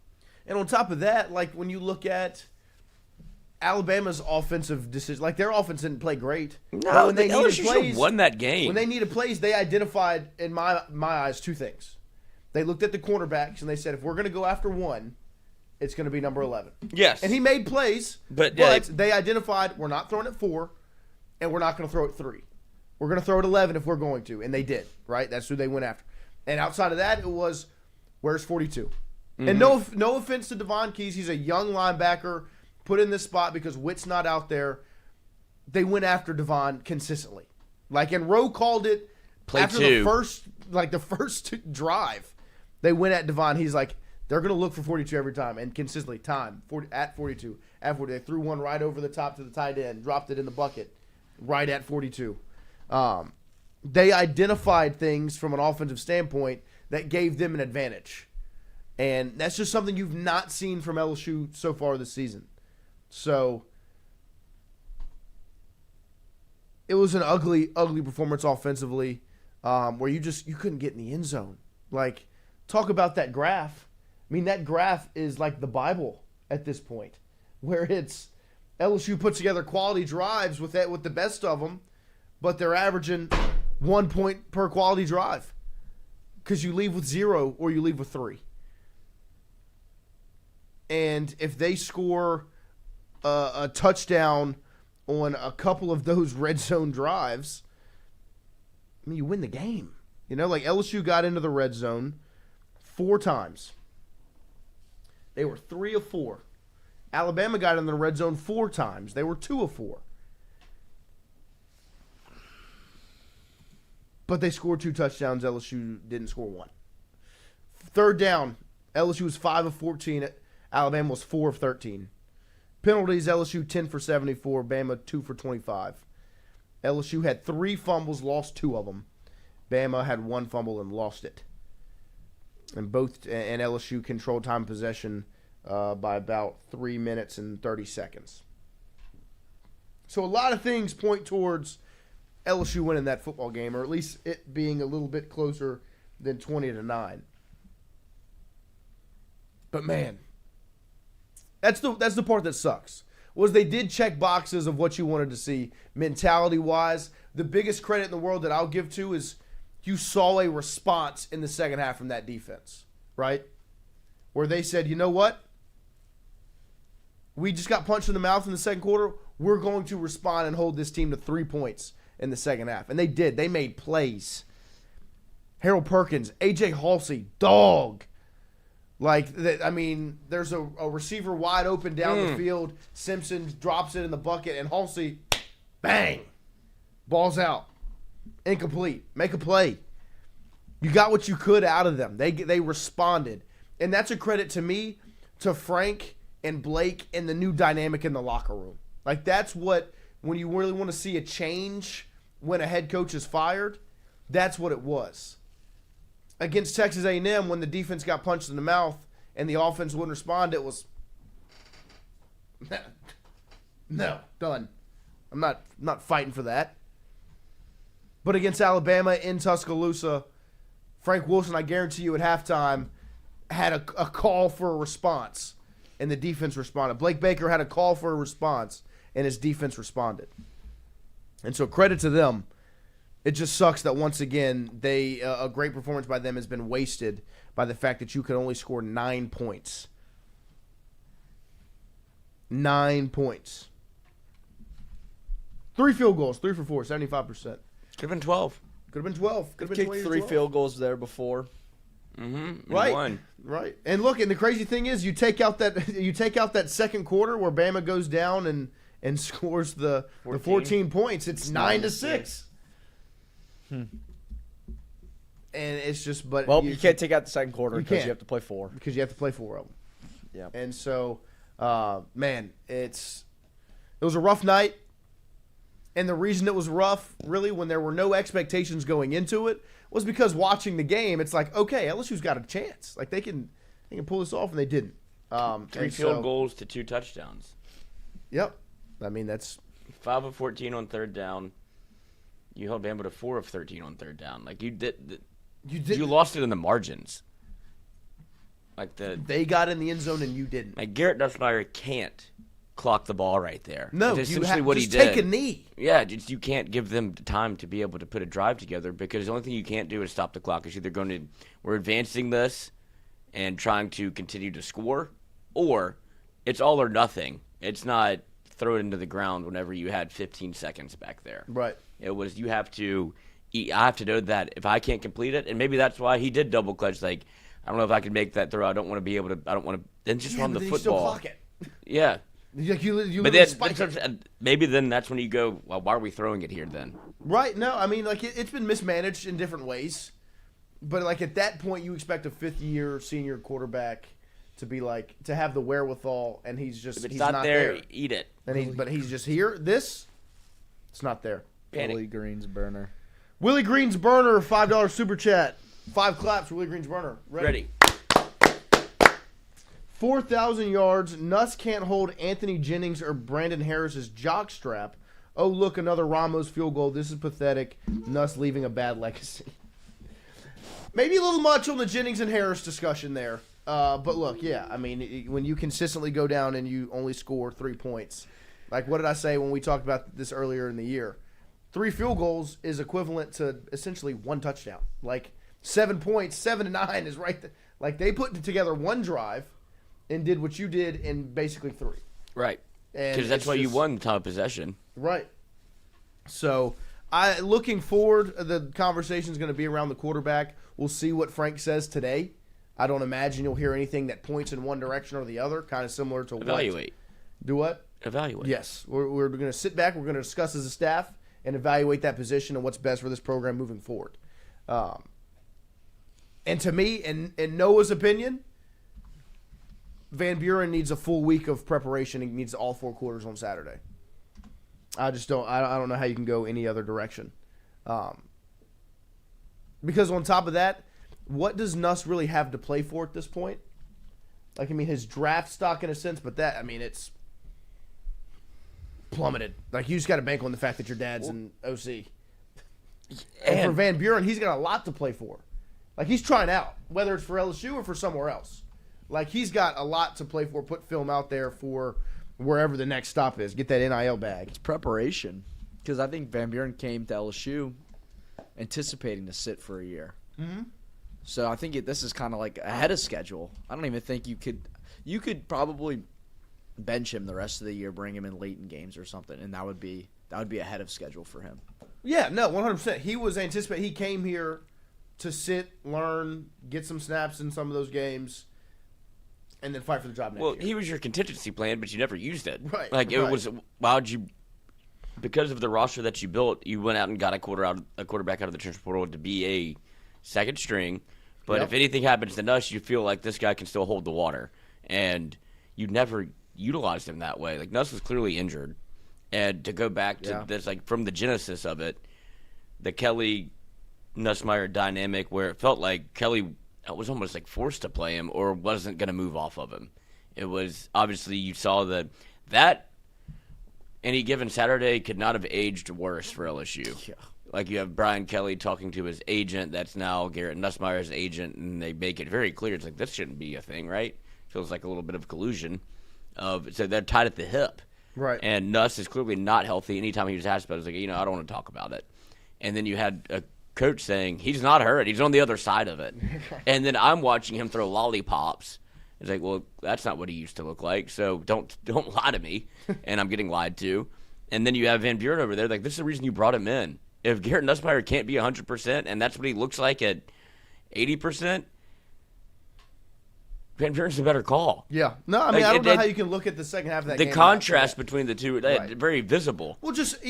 And on top of that, like, when you look at Alabama's offensive decision, like, their offense didn't play great. No, when they needed plays, won that game. When they needed plays, they identified, in my eyes, 2 things. They looked at the cornerbacks and they said, if we're going to go after one, it's going to be number 11. Yes. And he made plays, but they identified, we're not throwing it 4, and we're not going to throw it 3. We're going to throw it 11 if we're going to, and they did, right? That's who they went after. And outside of that, it was, where's 42? Mm-hmm. And no offense to Devon Keys. He's a young linebacker put in this spot because Witt's not out there. They went after Devon consistently. Like, and Rowe called it after the first drive. They went at Devon. He's like, they're going to look for 42 every time, and consistently at 42. They threw one right over the top to the tight end, dropped it in the bucket right at 42. They identified things from an offensive standpoint that gave them an advantage. And that's just something you've not seen from LSU so far this season. So it was an ugly performance offensively, where you couldn't get in the end zone. Like, talk about that graph. I mean, that graph is like the Bible at this point, where it's LSU puts together quality drives with the best of them, but they're averaging 1 point per quality drive because you leave with 0 or you leave with 3. And if they score a touchdown on a couple of those red zone drives, I mean, you win the game. You know, like LSU got into the red zone 4 times. They were 3 of 4. Alabama got in the red zone 4 times. They were 2 of 4. But they scored 2 touchdowns. LSU didn't score 1. Third down, LSU was 5 of 14. Alabama was 4 of 13. Penalties, LSU 10 for 74. Bama 2 for 25. LSU had 3 fumbles, lost 2 of them. Bama had 1 fumble and lost it. And LSU controlled time of possession by about 3 minutes and 30 seconds. So a lot of things point towards LSU winning that football game, or at least it being a little bit closer than 20-9. But man, that's the part that sucks. Was they did check boxes of what you wanted to see mentality-wise. The biggest credit in the world that I'll give to is you saw a response in the second half from that defense, right? Where they said, you know what? We just got punched in the mouth in the second quarter. We're going to respond and hold this team to 3 points in the second half. And they did. They made plays. Harold Perkins, A.J. Halsey, dog. I mean, there's a receiver wide open down the field. Simpson drops it in the bucket, and Halsey, bang, ball's out. Incomplete. Make a play. You got what you could out of them. They responded. And that's a credit to me, to Frank and Blake, and the new dynamic in the locker room. Like, that's what, when you really want to see a change when a head coach is fired, that's what it was. Against Texas A&M, when the defense got punched in the mouth and the offense wouldn't respond, it was, no, done. I'm not fighting for that. But against Alabama in Tuscaloosa, Frank Wilson, I guarantee you at halftime, had a call for a response, and the defense responded. Blake Baker had a call for a response, and his defense responded. And so credit to them. It just sucks that once again, a great performance by them has been wasted by the fact that you can only score 9 points. 9 points. 3 field goals, 3 for 4, 75%. Could have been 12. Could have been 12. Could have been Kicked 20 3 field goals there before. Mm-hmm. Right. One. Right. And look, and the crazy thing is, you take out that second quarter where Bama goes down and scores the 14 points. It's 9-6. And it's just, but you can't take out the second quarter because you have to play 4. Because you have to play 4 of them. Yeah. And so, man, it was a rough night. And the reason it was rough, really, when there were no expectations going into it, was because watching the game, it's like, okay, LSU's got a chance. Like, they can pull this off, and they didn't. 3 field goals to 2 touchdowns. Yep. I mean, that's 5 of 14 on third down. You held Bama to 4 of 13 on third down. Like, you did. You lost it in the margins. Like they got in the end zone and you didn't. Like, Garrett Nussmeier can't clock the ball right there. No, that's you essentially what he did. Take a knee. Yeah, you can't give them time to be able to put a drive together, because the only thing you can't do is stop the clock. It's either we're advancing this and trying to continue to score, or it's all or nothing. It's not throw it into the ground whenever you had 15 seconds back there. Right. It was I have to know that if I can't complete it, and maybe that's why he did double clutch. Like, I don't know if I can make that throw. I don't want to. Then just run the football. Still clock it. Yeah. But maybe then that's when you go, well, why are we throwing it here then? Right. No, I mean, like, it's been mismanaged in different ways. But, like, at that point, you expect a fifth-year senior quarterback to be, like, to have the wherewithal, and he's just if it's he's not there. Eat it. But he's just here. It's not there. Willie Green's burner. Willie Green's burner, $5 super chat. 5 claps for Willie Green's burner. Ready. 4,000 yards. Nuss can't hold Anthony Jennings or Brandon Harris's jockstrap. Oh, look, another Ramos field goal. This is pathetic. Nuss leaving a bad legacy. Maybe a little much on the Jennings and Harris discussion there. But look, yeah, I mean, when you consistently go down and you only score 3 points, like what did I say when we talked about this earlier in the year? 3 field goals is equivalent to essentially 1 touchdown. Like 7 points, 7 to 9 is right. Like they put together 1 drive and did what you did in basically 3. Right. And Because that's it's why you just- won the time of possession. Right. So, looking forward, the conversation is going to be around the quarterback. We'll see what Frank says today. I don't imagine you'll hear anything that points in one direction or the other, kind of similar to Evaluate. Do what? Evaluate. Yes. We're going to sit back. We're going to discuss as a staff and evaluate that position and what's best for this program moving forward. And to me, in Noah's opinion, Van Buren needs a full week of preparation. He needs all 4 quarters on Saturday. I just don't. I don't know how you can go any other direction. Because on top of that, what does Nuss really have to play for at this point? Like, I mean, his draft stock in a sense, but that, I mean, it's plummeted. Like, you just got to bank on the fact that your dad's an OC. And for Van Buren, he's got a lot to play for. Like, he's trying out, whether it's for LSU or for somewhere else. Like, he's got a lot to play for, put film out there for wherever the next stop is. Get that NIL bag. It's preparation. Because I think Van Buren came to LSU anticipating to sit for a year. Mm-hmm. So I think this is kind of like ahead of schedule. I don't even think you could probably bench him the rest of the year, bring him in late in games or something, and that would be ahead of schedule for him. Yeah, no, 100%. He was anticipating. He came here to sit, learn, get some snaps in some of those games, and then fight for the job next year. He was your contingency plan, but you never used it. Right, Like it right. was. Why'd you? Because of the roster that you built, you went out and got a quarterback out of the transfer portal to be a second string. But Yep. if anything happens to Nuss, you feel like this guy can still hold the water, and you never utilized him that way. Like Nuss was clearly injured, and to go back to this, like from the genesis of it, the Kelly Nussmeier dynamic, where it felt like Kelly was almost like forced to play him or wasn't going to move off of him. It was obviously you saw that any given Saturday could not have aged worse for LSU. Yeah. Like you have Brian Kelly talking to his agent, that's now Garrett Nussmeier's agent, and they make it very clear. It's like, this shouldn't be a thing, right? Feels like a little bit of collusion. So they're tied at the hip. Right. And Nuss is clearly not healthy. Anytime he was asked about it, it was like, I don't want to talk about it. And then you had a coach saying, he's not hurt. He's on the other side of it. And then I'm watching him throw lollipops. It's like, well, that's not what he used to look like, so don't lie to me. And I'm getting lied to. And then you have Van Buren over there. Like, this is the reason you brought him in. If Garrett Nussmeier can't be 100%, and that's what he looks like at 80%, Van Buren's a better call. Yeah. No, I mean, I don't know how you can look at the second half of that game. The contrast between the two, very visible. Well, just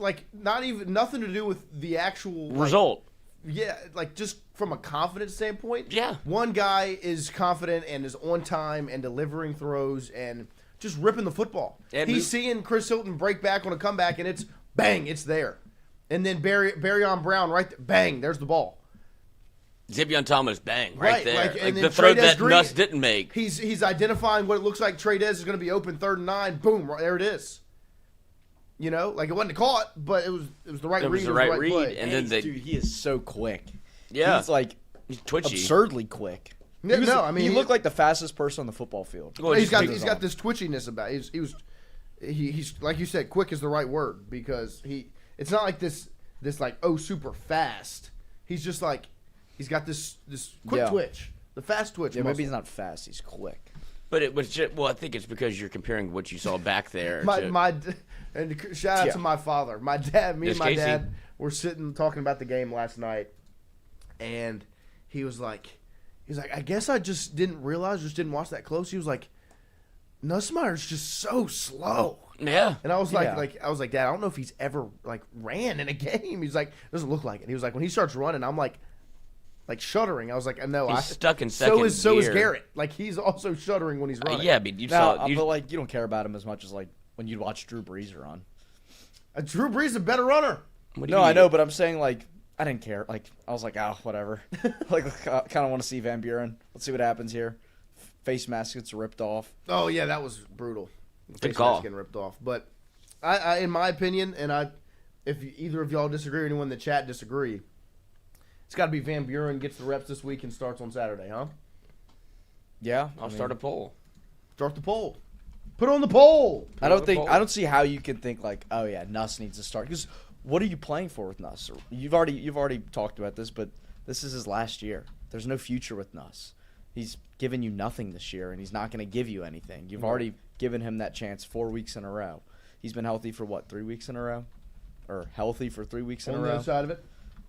like nothing to do with the actual Result. Yeah, like just from a confidence standpoint. Yeah. One guy is confident and is on time and delivering throws and just ripping the football. And he's seeing Chris Hilton break back on a comeback and it's bang, it's there. And then Barryon Brown, right there, bang, there's the ball. Zivion Thomas, bang, right there. and then the throw Trey that Green, Nuss didn't make. He's identifying what it looks like Trey is going to be open 3rd and 9. Boom, right, there it is. You know, like it wasn't caught, but it was the right read. It was the right right read. play. And then dude, he is so quick. Yeah. He's like he's twitchy. absurdly quick. I mean, he looked like the fastest person on the football field. Well, he's got just- this twitchiness about it. He's like you said, quick is the right word because it's not like this like super fast. He's just like he's got this quick twitch, the fast twitch. Yeah, muscle. maybe he's not fast. He's quick. But it was just, I think it's because you're comparing what you saw back there. And shout out to my father. My dad, me and my Casey. dad were sitting talking about the game last night, and he was like, I guess I just didn't realize, just didn't watch that close. He was like, Nussmeier's just so slow. Yeah. And I was Yeah. like, Dad, I don't know if he's ever like ran in a game. He's like, doesn't look like it. He was like, when he starts running, I'm like shuddering. I was like, no, He's stuck in second So is gear. Garrett. Like he's also shuddering when he's running. Yeah, but you No, saw. but like you don't care about him as much as like when you watch Drew Brees run. Drew Brees is a better runner. No, I know, but I'm saying like I didn't care. Like I was like, whatever. Like I kind of want to see Van Buren. Let's see what happens here. Face mask gets ripped off. Oh yeah, that was brutal. Good call. Getting ripped off, but I, in my opinion, and if either of y'all disagree or anyone in the chat disagree, it's got to be Van Buren gets the reps this week and starts on Saturday, huh? Yeah, I'll start a poll. Start the poll. Put on the poll. I don't see how you can think like, oh yeah, Nuss needs to start, because what are you playing for with Nuss? You've already talked about this, but this is his last year. There's no future with Nuss. He's given you nothing this year, and he's not going to give you anything. You've already given him that chance 4 weeks in a row. He's been healthy for 3 weeks in a row, or healthy for 3 weeks in a row. On the other side of it.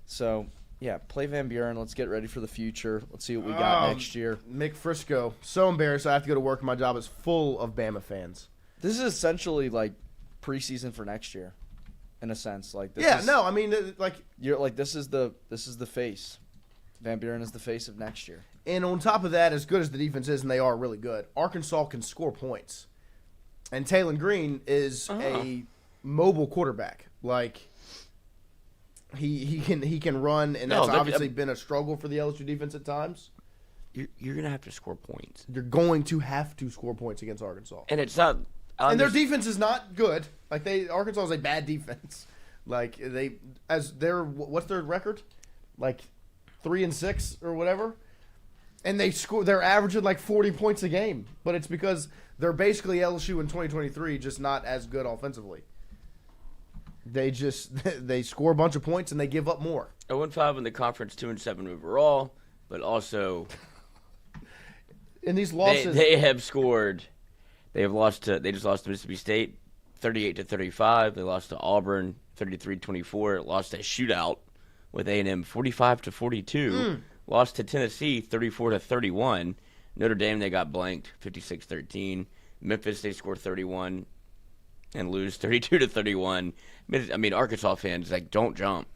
So yeah, play Van Buren. Let's get ready for the future. Let's see what we got next year. Mick Frisco. So embarrassed. I have to go to work. My job is full of Bama fans. This is essentially like preseason for next year, in a sense. Like this I mean, like you're like this is the face. Van Buren is the face of next year. And on top of that, as good as the defense is, and they are really good, Arkansas can score points. And Taylon Green is a mobile quarterback. Like he can run, and that's obviously been a struggle for the LSU defense at times. You're gonna have to score points. You're going to have to score points against Arkansas, And it's not. and their defense is not good. Like Arkansas is a bad defense. Like what's their record? Like 3-6 or whatever. And they're averaging like 40 points a game. But it's because they're basically LSU in 2023, just not as good offensively. They score a bunch of points and they give up more. 0-5 in the conference, 2-7 overall, but also in these losses they have scored. They just lost to Mississippi State 38-35. They lost to Auburn 33-24. Lost a shootout with A&M 45-42. Lost to Tennessee 34-31. Notre Dame, they got blanked 56-13. Memphis, they scored 31 and lose 32-31. I mean, Arkansas fans, like, don't jump.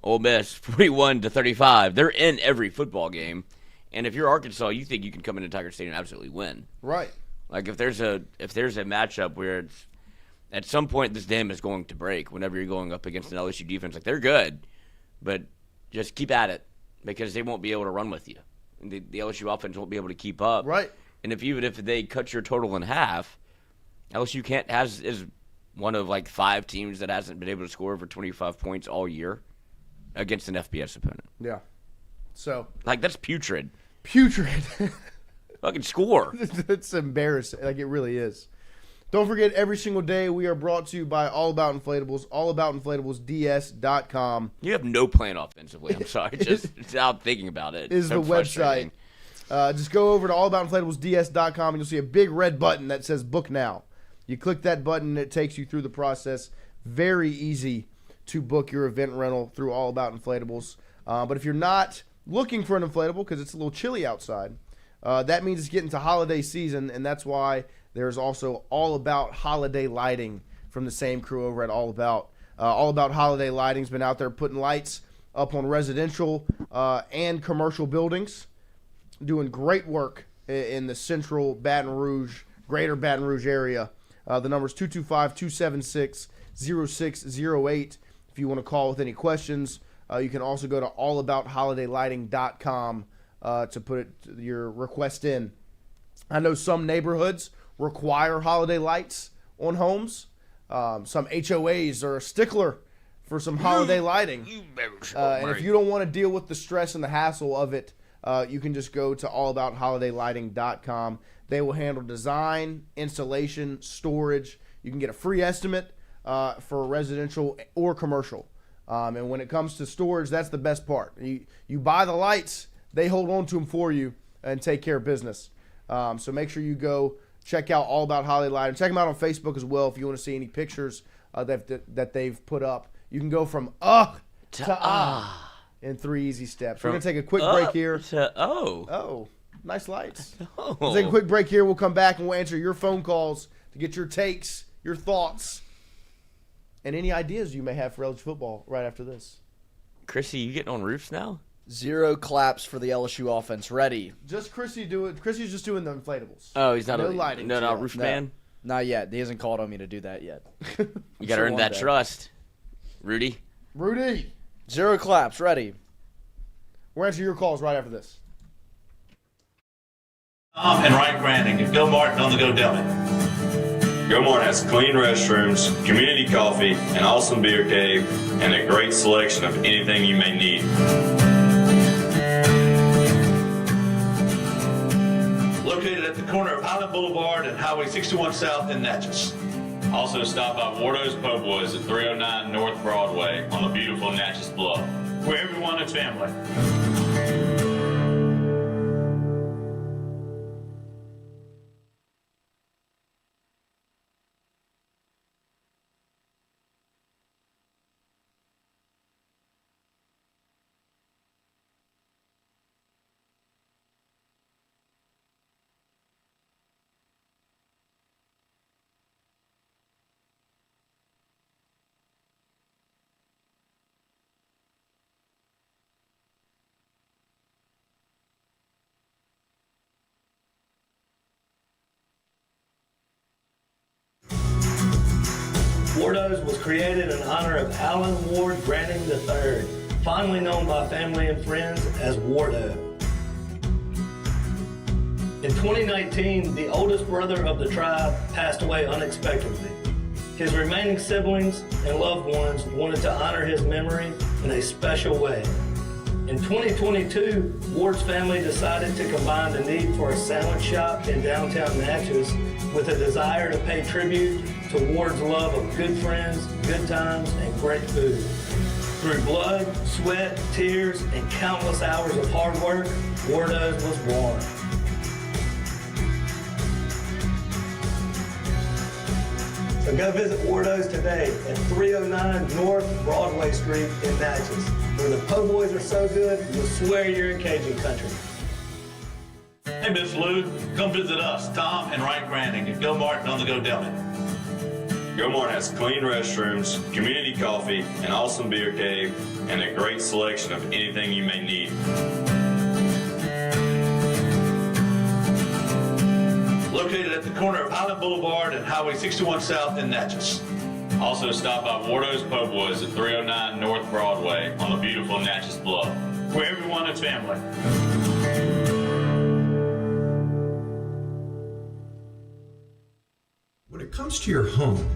Ole Miss 41-35. They're in every football game. And if you're Arkansas, you think you can come into Tiger Stadium and absolutely win. Right. Like if there's a matchup where it's, at some point this dam is going to break whenever you're going up against an LSU defense, like they're good, but just keep at it because they won't be able to run with you. And the LSU offense won't be able to keep up. Right. And even if they cut your total in half, LSU is one of like 5 teams that hasn't been able to score over 25 points all year against an FBS opponent. Yeah. So like that's putrid. Putrid. Fucking score. It's embarrassing. Like it really is. Don't forget, every single day we are brought to you by All About Inflatables, allaboutinflatablesds.com. You have no plan offensively. I'm sorry. Just out thinking about it. Is so the website. Just go over to allaboutinflatablesds.com and you'll see a big red button that says book now. You click that button and it takes you through the process. Very easy to book your event rental through All About Inflatables. But if you're not looking for an inflatable because it's a little chilly outside, that means it's getting to holiday season, and that's why there's also All About Holiday Lighting from the same crew over at All About. All About Holiday Lighting's been out there putting lights up on residential and commercial buildings, doing great work in the central Baton Rouge, greater Baton Rouge area. The number's 225-276-0608. If you want to call with any questions, you can also go to allaboutholiday.lighting.com to put your request in. I know some neighborhoods require holiday lights on homes. Some HOAs are a stickler for some holiday lighting. And if you don't want to deal with the stress and the hassle of it, you can just go to allaboutholiday.lighting.com. They will handle design, installation, storage. You can get a free estimate for residential or commercial. And when it comes to storage, that's the best part. You buy the lights, they hold on to them for you and take care of business. So make sure you go check out All About Holiday Lighting. Check them out on Facebook as well if you want to see any pictures that they've put up. You can go from to in 3 easy steps. We're going to take a quick break here. Oh, nice lights. We'll take a quick break here. We'll come back and we'll answer your phone calls to get your takes, your thoughts, and any ideas you may have for LSU football right after this. Chrissy, you getting on roofs now? 0 claps for the LSU offense. Ready. Just Chrissy do it. Chrissy's just doing the inflatables. Oh, he's not no lighting. No, roof man? Not yet. He hasn't called on me to do that yet. You got to earn that trust. Rudy. 0 claps. Ready. We'll answer your calls right after this. And Ryan Granding and Phil Martin on the Go Deli. Go Martin has clean restrooms, community coffee, an awesome beer cave, and a great selection of anything you may need. located at the corner of Highland Boulevard and Highway 61 South in Natchez. Also stop by Wardo's Po' Boys at 309 North Broadway on the beautiful Natchez Bluff, where everyone is family. Wardo's was created in honor of Alan Ward Branning III, fondly known by family and friends as Wardo. In 2019, the oldest brother of the tribe passed away unexpectedly. His remaining siblings and loved ones wanted to honor his memory in a special way. In 2022, Ward's family decided to combine the need for a sandwich shop in downtown Natchez with a desire to pay tribute to Ward's love of good friends, good times, and great food. Through blood, sweat, tears, and countless hours of hard work, Wardo's was born. So go visit Wardo's today at 309 North Broadway Street in Natchez, where the po' boys are so good, you'll swear you're in Cajun country. Hey, Miss Lou, come visit us, Tom and Wright Branding at Go Martin on the Go Delman. Go Martin has clean restrooms, community coffee, an awesome beer cave, and a great selection of anything you may need. Located at the corner of Highland Boulevard and Highway 61 South in Natchez. Also stop by Wardo's Po' Boys at 309 North Broadway on the beautiful Natchez Bluff, where everyone is family. When it comes to your home,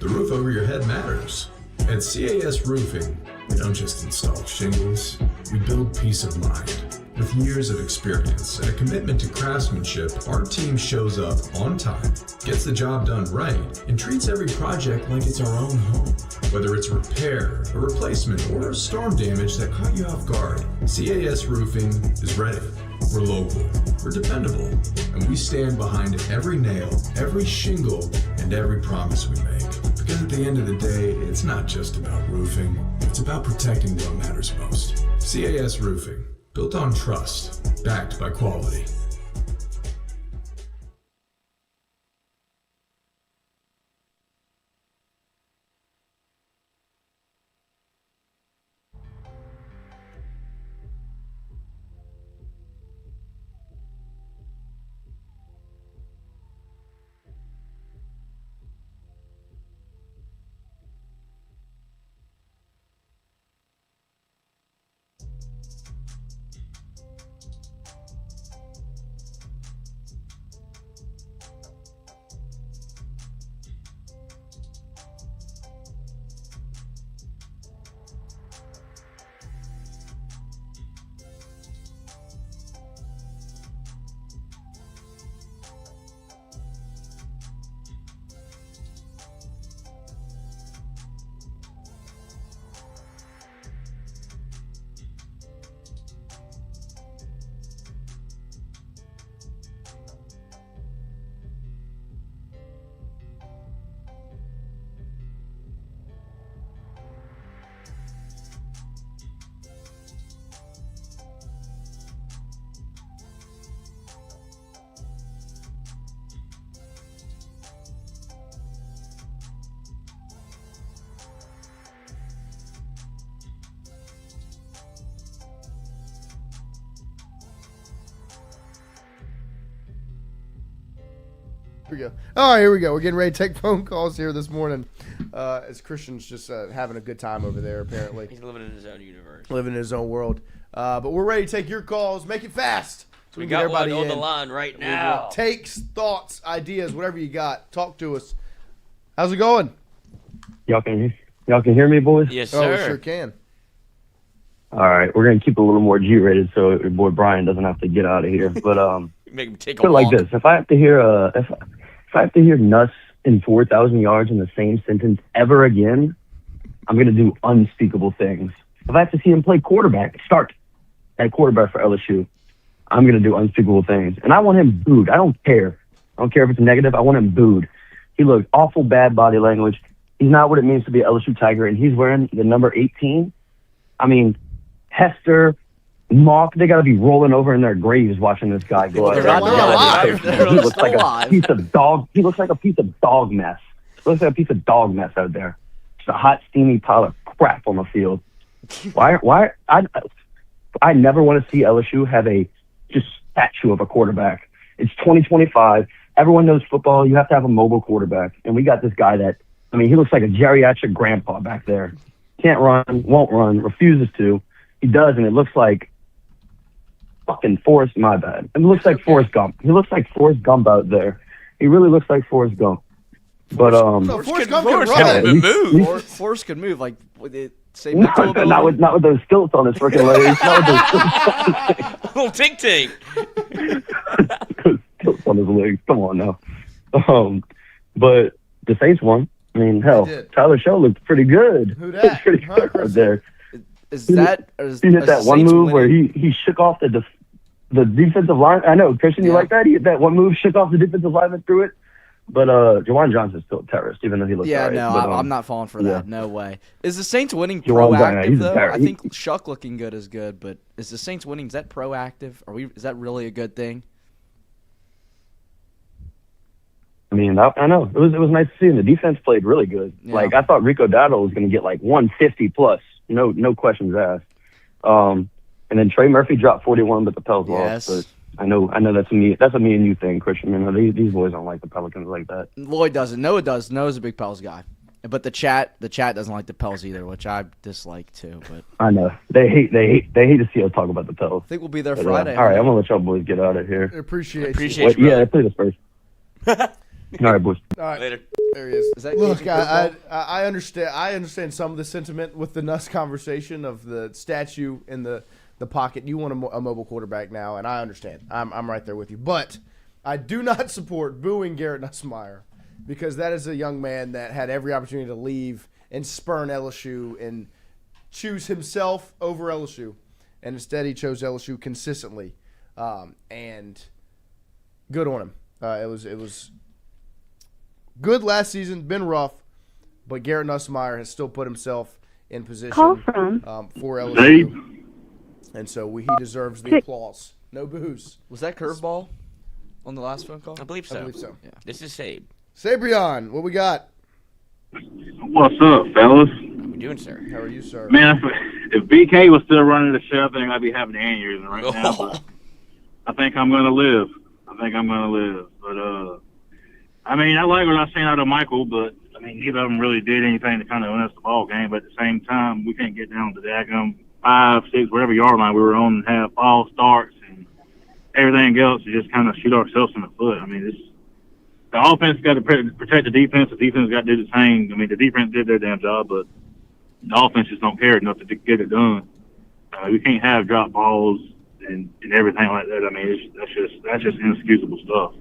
the roof over your head matters. At CAS Roofing, we don't just install shingles, we build peace of mind. With years of experience and a commitment to craftsmanship, our team shows up on time, gets the job done right, and treats every project like it's our own home. Whether it's repair, a replacement, or storm damage that caught you off guard, CAS Roofing is ready. We're local, we're dependable, and we stand behind every nail, every shingle, and every promise we make. Because at the end of the day, it's not just about roofing, it's about protecting what matters most. CAS Roofing, built on trust, backed by quality. Here we go. All right, here we go. We're getting ready to take phone calls here this morning. As Christian's just having a good time over there, apparently. He's living in his own universe. Living in his own world. But we're ready to take your calls. Make it fast. So We can got get everybody one on the in. line right now. Takes, thoughts, ideas, whatever you got. Talk to us. How's it going? Y'all can hear me, boys? Yes, Oh, sir. we sure can. All right, we're gonna keep it a little more G-rated so your boy Brian doesn't have to get out of here. But Make him take a Put it walk. like this: if I have to hear if I have to hear Nuss in 4,000 yards in the same sentence ever again, I'm gonna do unspeakable things. If I have to see him play quarterback, start at quarterback for LSU, I'm gonna do unspeakable things. And I want him booed. I don't care. I don't care if it's negative. I want him booed. He looked awful bad body language. He's not what it means to be an LSU Tiger, and he's wearing the number 18. I mean, Hester, Mock, they got to be rolling over in their graves watching this guy go out They're there. not alive. They're He looks like alive. a piece of dog. He looks like a piece of dog mess. He looks like a piece of dog mess out there. Just a hot, steamy pile of crap on the field. Why? I never want to see LSU have a just statue of a quarterback. It's 2025. Everyone knows football. You have to have a mobile quarterback, and we got this guy that, I mean, he looks like a geriatric grandpa back there. Can't run, won't run, refuses to. He does, and it looks like fucking Forrest, my bad. It looks like Forrest Gump. He looks like Forrest Gump out there. He really looks like Forrest Gump. But Forrest Gump can can move. Forrest can move like with the same not with those stilts on his freaking legs. Not with those Little tic-tac. stilts on his legs. Come on now. But the Saints won. I mean, hell, Tyler Show looked pretty good. Who dat? Pretty good out there. Is that? He hit that one move where he shook off the defensive line. I know, Christian, you like that? He hit that one move, shook off the defensive lineman through it. But Jawan Johnson's still a terrorist, even though he looks all right. No, but, I'm not falling for that. No way. Is the Saints winning Jawan Johnson, proactive he's a though? terrorist. I think Shuck looking good is good, but is the Saints winning? Is that proactive? Is that really a good thing? I mean, I know it was nice to see him. The defense played really good. Yeah. Like I thought Rico Dowdle was going to get like 150 plus, no questions asked. And then Trey Murphy dropped 41, but the Pels lost. But I know that's a me and you thing, Christian. You know, these boys don't like the Pelicans like that. Lloyd doesn't. Noah does. Noah's a big Pels guy, but the chat doesn't like the Pels either, which I dislike too. But I know they hate to see us talk about the Pels. I think we'll be there But, Friday. all right, I'm gonna let y'all boys get out of here. Appreciate you. Yeah, play the Spurs. All right, boys. All right. Later. There he is. Is that Look, Cajun I understand. I understand some of the sentiment with the Nuss conversation of the statue in the pocket. You want a mobile quarterback now, and I understand. I'm right there with you. But I do not support booing Garrett Nussmeier because that is a young man that had every opportunity to leave and spurn LSU and choose himself over LSU, and instead he chose LSU consistently. And good on him. It was good last season, been rough, but Garrett Nussmeier has still put himself in position for LSU. And so he deserves the applause. No boos. Was that curveball on the last phone call? I believe so. Yeah. This is Sabe. Sabrion, what we got? What's up, fellas? How we doing, sir? How are you, sir? Man, if BK was still running the show, I think I'd be having an aneurysm right now. But I think I'm going to live. But, I mean, I like what I've seen out of Michael, but, I mean, neither of them really did anything to kind of win us the ball game. But at the same time, we can't get down to the daggum 5, 6, whatever yard line we were on and have false starts and everything else to just kind of shoot ourselves in the foot. I mean, the offense got to protect the defense. The defense got to do the same. I mean, the defense did their damn job, but the offense just don't care enough to get it done. We can't have drop balls and everything like that. I mean, that's just inexcusable stuff.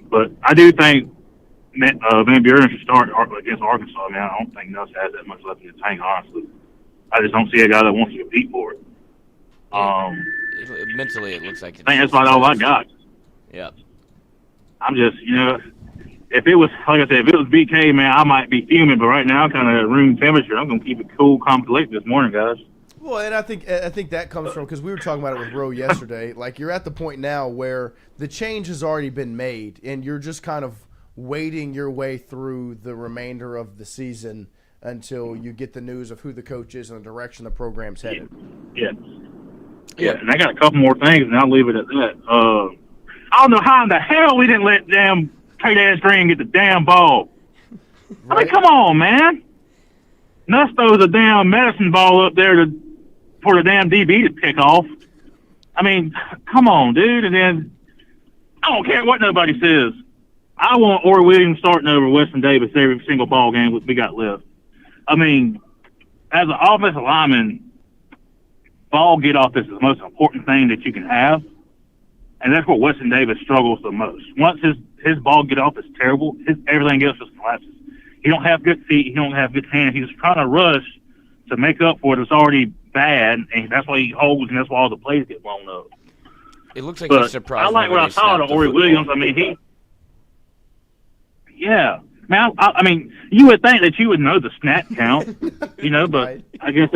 But I do think Van Buren should start against Arkansas. I mean, I don't think Nuss has that much left in the tank, honestly. I just don't see a guy that wants to compete for it. Mentally, it looks like. I think that's about all I got. Yep. I'm just, if it was, like I said, if it was BK, man, I might be fuming, but right now I'm kind of at room temperature. I'm going to keep it cool, calm, collected this morning, guys. Well, and I think that comes from, because we were talking about it with Roe yesterday, like you're at the point now where the change has already been made, and you're just kind of wading your way through the remainder of the season until you get the news of who the coach is and the direction the program's headed. Yeah, and I got a couple more things, and I'll leave it at that. I don't know how in the hell we didn't let damn Tate Green get the damn ball. Right. I mean, come on, man. Nuss throws a damn medicine ball up there for the damn DB to pick off. I mean, come on, dude. And then I don't care what nobody says. I want Ori Williams starting over Weston Davis every single ball game we got left. I mean, as an offensive lineman, ball get off is the most important thing that you can have. And that's where Weston Davis struggles the most. Once his ball get off is terrible. Everything else just collapses. He don't have good feet. He don't have good hands. He's trying to rush to make up for it. It's already bad, and that's why he holds, and that's why all the plays get blown up. It looks like But he's surprised. I like what I saw of Ori Williams. I mean, yeah. I mean, you would think that you would know the snap count, but Right. I guess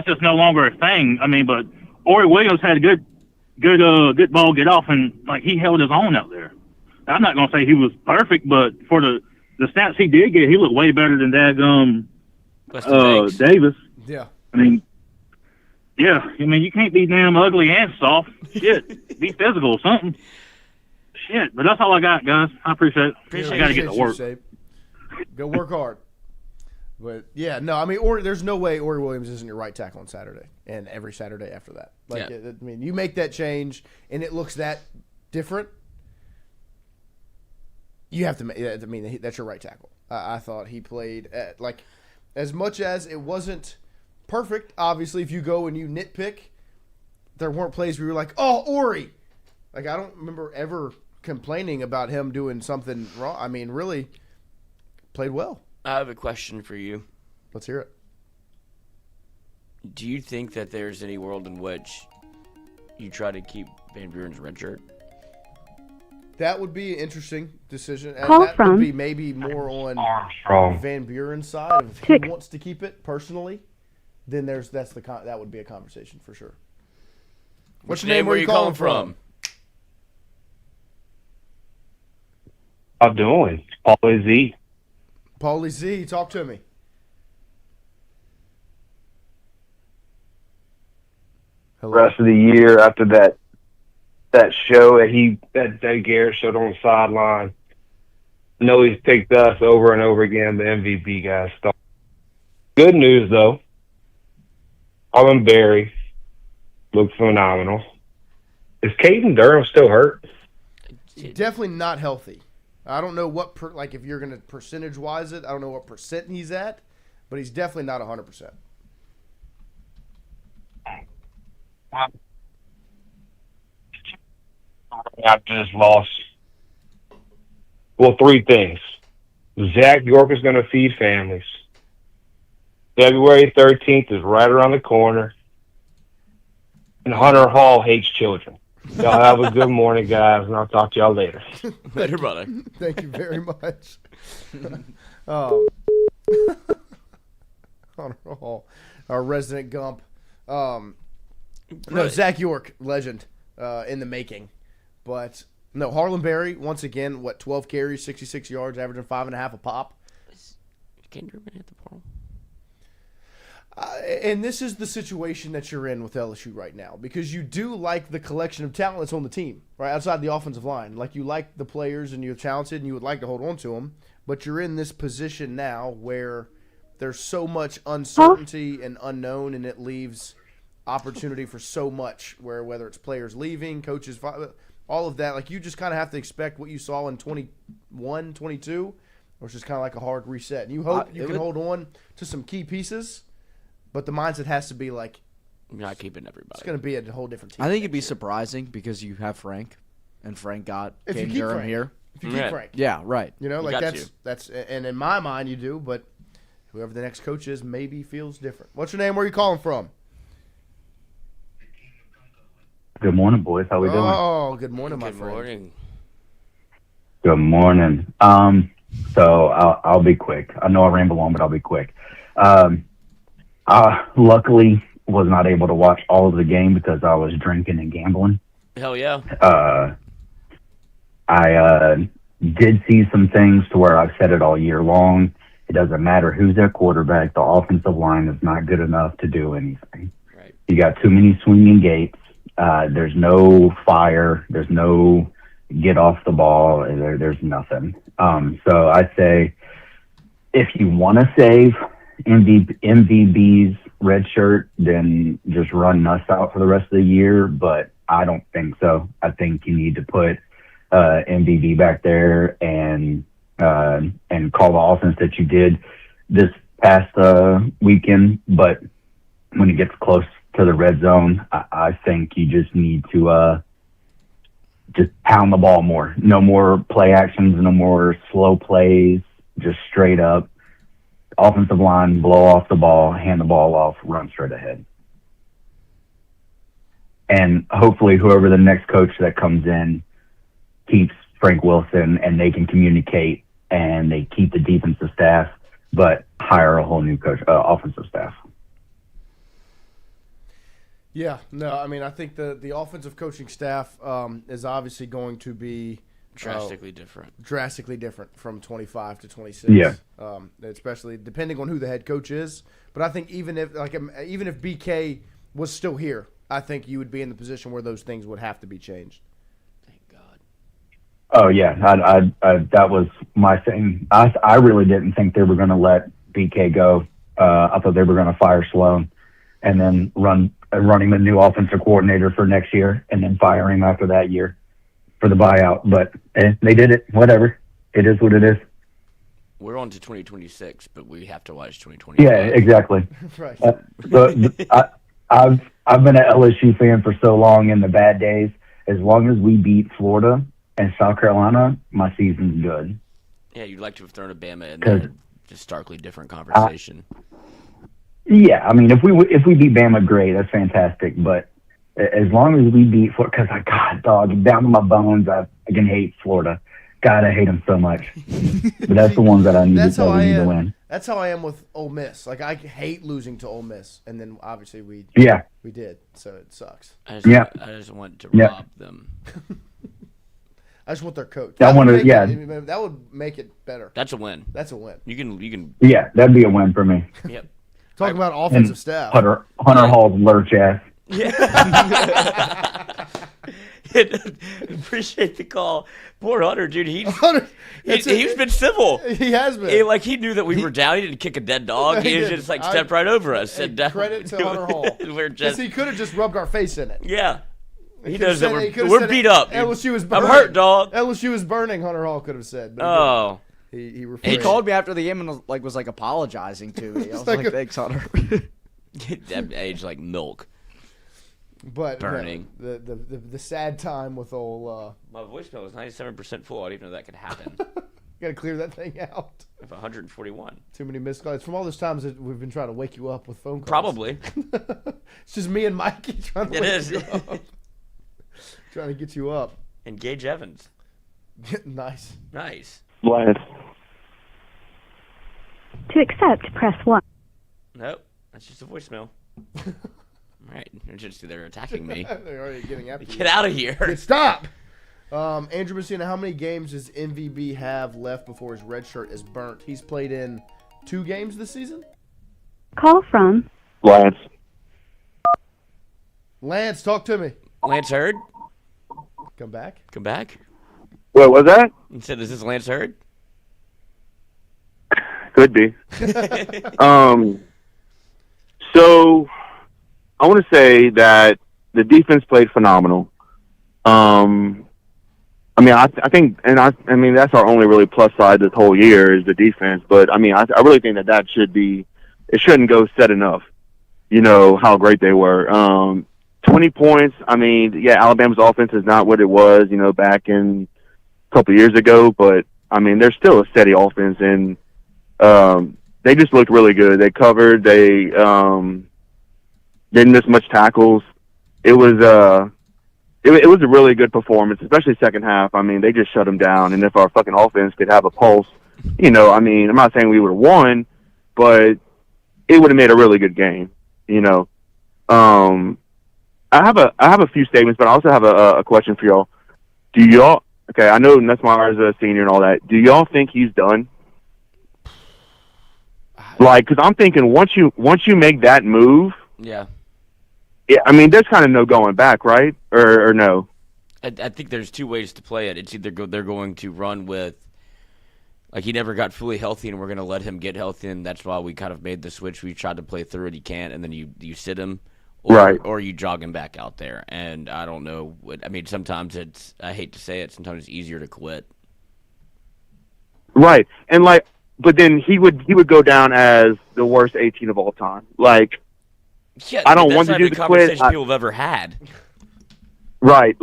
that's no longer a thing. I mean, but Ori Williams had a good ball get off, and like he held his own out there. I'm not gonna say he was perfect, but for the snaps he did get, he looked way better than Davis. Yeah. I mean, yeah. I mean, you can't be damn ugly and soft. Shit, be physical or something. Shit, but that's all I got, guys. I appreciate it. I got to get to work. Go work hard. But yeah, no, I mean, there's no way Ori Williams isn't your right tackle on Saturday and every Saturday after that. Like, Yeah. I mean, you make that change and it looks that different. You have to make. I mean, that's your right tackle. I thought he played like as much as it wasn't perfect. Obviously, if you go and you nitpick, there weren't plays where you were like, "Oh, Ori." Like I don't remember ever complaining about him doing something wrong. I mean, really played well. I have a question for you. Let's hear it. Do you think that there's any world in which you try to keep Van Buren's red shirt? That would be an interesting decision. And Call that from would be maybe more on Armstrong. Van Buren's side. If he wants to keep it personally, then that would be a conversation for sure. What's your name? Where are you calling from? How doing? Paulie Z. Paulie Z, talk to me. Hello. Rest of the year after that show that Garrett showed on the sideline. I know he's picked us over and over again, the MVB guys. Good news though. Harlan Berry looked phenomenal. Is Caden Durham still hurt? Definitely not healthy. I don't know what if you're going to percentage-wise it, I don't know what percent he's at, but he's definitely not 100%. After this loss, well, three things. Zach York is going to feed families. February 13th is right around the corner. And Hunter Hall hates children. Y'all have a good morning, guys, and I'll talk to y'all later. Later, brother. Thank you very much. Hunter Hall, our resident Gump. No, Zach York, legend in the making. But, no, Harlan Berry, once again, 12 carries, 66 yards, averaging 5.5 a pop. Can Durham hit the portal? And this is the situation that you're in with LSU right now, because you do like the collection of talent that's on the team, right, outside the offensive line. Like, you like the players and you're talented and you would like to hold on to them, but you're in this position now where there's so much uncertainty and unknown, and it leaves opportunity for so much, whether it's players leaving, coaches, all of that. Like, you just kind of have to expect what you saw in 21, 22, which is kind of like a hard reset. And you hope you can hold on to some key pieces. But the mindset has to be like, you're not keeping everybody. It's going to be a whole different team. I think it'd be surprising because you have Frank, and Frank got Caden Durham here. If you keep Frank. Yeah, right. You know, like that's and in my mind you do, but whoever the next coach is maybe feels different. What's your name? Where are you calling from? Good morning, boys. How we doing? Oh, good morning, my friend. Good morning. Good morning. So I'll be quick. I know I ramble on, but I'll be quick. Luckily was not able to watch all of the game because I was drinking and gambling. Hell yeah. I did see some things to where I've said it all year long. It doesn't matter who's their quarterback. The offensive line is not good enough to do anything. Right. You got too many swinging gates. There's no fire. There's no get off the ball. There's nothing. So I say if you want to save MVB's red shirt, then just run Nuss out for the rest of the year. But I don't think so. I think you need to put MVB back there and call the offense that you did this past weekend. But when it gets close to the red zone, I think you just need to just pound the ball more. No more play actions, no more slow plays, just straight up. Offensive line, blow off the ball, hand the ball off, run straight ahead. And hopefully whoever the next coach that comes in keeps Frank Wilson and they can communicate and they keep the defensive staff, but hire a whole new coach, offensive staff. Yeah, no, I mean, I think the offensive coaching staff is obviously going to be drastically different from 25 to 26. Yeah. Especially depending on who the head coach is. But I think even if BK was still here, I think you would be in the position where those things would have to be changed. Thank God. Oh yeah, I that was my thing. I really didn't think they were going to let BK go. I thought they were going to fire Sloan and then running the new offensive coordinator for next year and then fire him after that year for the buyout. But they did it. Whatever. It is what it is. We're on to 2026, but we have to watch 2025. Yeah, exactly. Right. I've been an LSU fan for so long in the bad days. As long as we beat Florida and South Carolina, my season's good. Yeah, you'd like to have thrown a Bama in there. Just starkly different conversation. Yeah, I mean, if we beat Bama, great. That's fantastic. But as long as we beat Florida, because God, dog, down to my bones, I can hate Florida. God, I hate them so much. But that's the ones that I need to win. That's how I am with Ole Miss. Like, I hate losing to Ole Miss, and then obviously we did, so it sucks. I just want to rob them. I just want their coach. That would make it better. That's a win. That's a win. You can. Yeah, that'd be a win for me. Yep. Talking about offensive staff. Hunter Hall's lurch ass. Yeah. Appreciate the call. Poor Hunter, dude. He's been civil. He has been. He knew that we were down. He didn't kick a dead dog. He just stepped right over us. Credit to Hunter Hall. He could have just rubbed our face in it. Yeah. He knows that we're beat up. LSU is burning. I'm hurt, dog. LSU is burning, Hunter Hall could have said. But He called me after the game and was apologizing to me. I was like, thanks, Hunter. That age like milk. But burning. The sad time with old. My voicemail was 97% full. I didn't even know that could happen. Got to clear that thing out. Of 141. Too many missed calls. From all those times that we've been trying to wake you up with phone calls. Probably. It's just me and Mikey trying to wake you up. Trying to get you up. And Gage Evans. Nice. Lance. To accept, press 1. Nope. That's just a voicemail. All right. They're attacking me. They're already getting after you. Get out of here. Stop. Andrew Messina, how many games does MVB have left before his red shirt is burnt? He's played in 2 games this season? Call from Lance. Lance, talk to me. Lance Hurd? Come back. What was that? You said, is this Lance Hurd? Could be. So I want to say that the defense played phenomenal. I think that's our only really plus side this whole year is the defense. But I really think that it shouldn't go said enough. You know how great they were. 20 points. Alabama's offense is not what it was, back in a couple years ago. But they're still a steady offense, and they just looked really good. They covered. They didn't miss much tackles. It was a really good performance, especially second half. They just shut them down. And if our fucking offense could have a pulse, I'm not saying we would have won, but it would have made a really good game. I have a few statements, but I also have a question for y'all. Okay, I know Nussmeier is a senior and all that. Do y'all think he's done? Because I'm thinking once you make that move, yeah, there's kind of no going back, right? Or no? I think there's 2 ways to play it. It's either they're going to run with, he never got fully healthy, and we're going to let him get healthy, and that's why we kind of made the switch. We tried to play through it, he can't, and then you sit him, or you jog him back out there. And I don't know. Sometimes I hate to say it, sometimes it's easier to quit. Right, and but then he would go down as the worst 18 of all time. I don't want to do the quit. Conversation people have ever had. Right,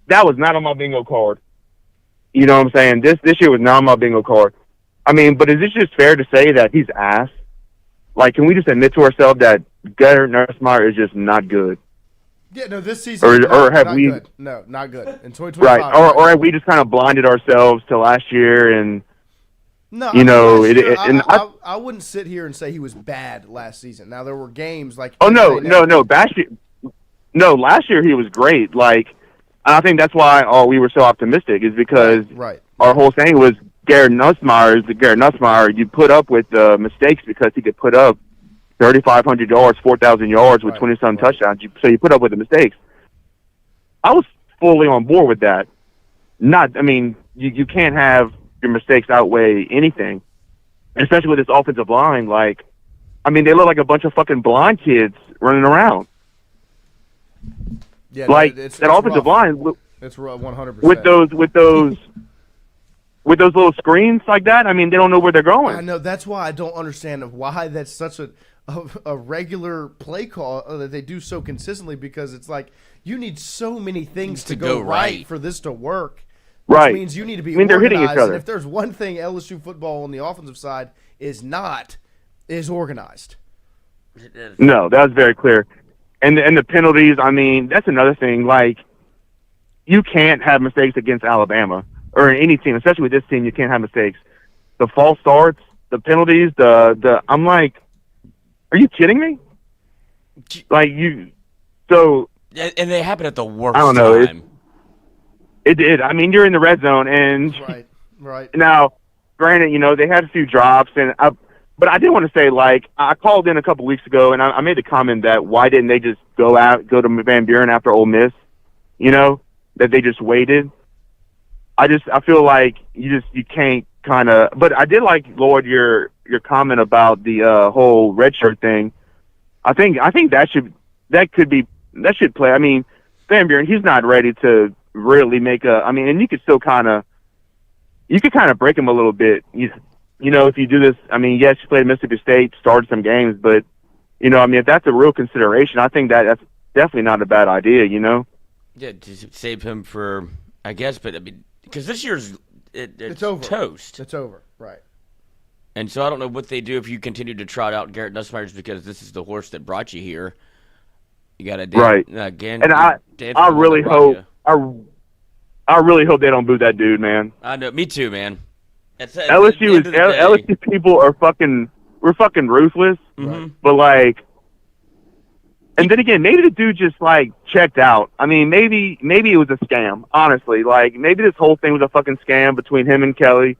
that was not on my bingo card. You know what I'm saying? This year was not on my bingo card. I mean, but is it just fair to say that he's ass? Like, can we just admit to ourselves that Garrett Nussmeier is just not good? Yeah, no, this season or have not we? Good. No, not good. In 2025. Right, or have we just kind of blinded ourselves to last year and no, you know, last year, and I wouldn't sit here and say he was bad last season. Now there were games like no, last year he was great. Like, I think that's why we were so optimistic is because our whole thing was Garrett Nussmeier. You put up with mistakes because he could put up 3,500 yards, 4,000 yards with 20-some touchdowns. So you put up with the mistakes. I was fully on board with that. You can't have your mistakes outweigh anything, especially with this offensive line. Like, I mean, they look like a bunch of fucking blind kids running around. Yeah, like it's that offensive line. It's 100%. With those little screens like that, I mean, they don't know where they're going. I know. That's why I don't understand why that's such a regular play call that they do so consistently, because it's like you need so many things to go right for this to work. Which means you need to be organized. They're hitting each other. And if there's one thing LSU football on the offensive side is organized. No, that was very clear. And the penalties, I mean, that's another thing. Like, you can't have mistakes against Alabama or any team, especially with this team. You can't have mistakes. The false starts, the penalties, I'm like, are you kidding me? Like, so. And they happen at the worst I don't know. time. It did. I mean, you're in the red zone, and right. Now, granted, you know, they had a few drops, but I did want to say, like, I called in a couple weeks ago, and I made the comment that why didn't they just go to Van Buren after Ole Miss? You know, that they just waited. I feel like you can't kind of. But I did like, Lloyd, your comment about the whole redshirt thing. I think that should play. I mean, Van Buren, he's not ready to really make and you could still kind of break him a little bit. You know, if you do this, I mean, yes, you played Mississippi State, started some games, but, you know, I mean, if that's a real consideration, I think that's definitely not a bad idea, you know? Yeah, to save him for, I guess, but, I mean, because this year's it's over. Toast. It's over, right. And so I don't know what they do if you continue to trot out Garrett Nussmeier because this is the horse that brought you here. You got to again. And I really hope they don't boo that dude, man. I know, me too, man. LSU people are we're fucking ruthless. Mm-hmm. But like, and then again, maybe the dude just like checked out. I mean, maybe it was a scam. Honestly, like maybe this whole thing was a fucking scam between him and Kelly,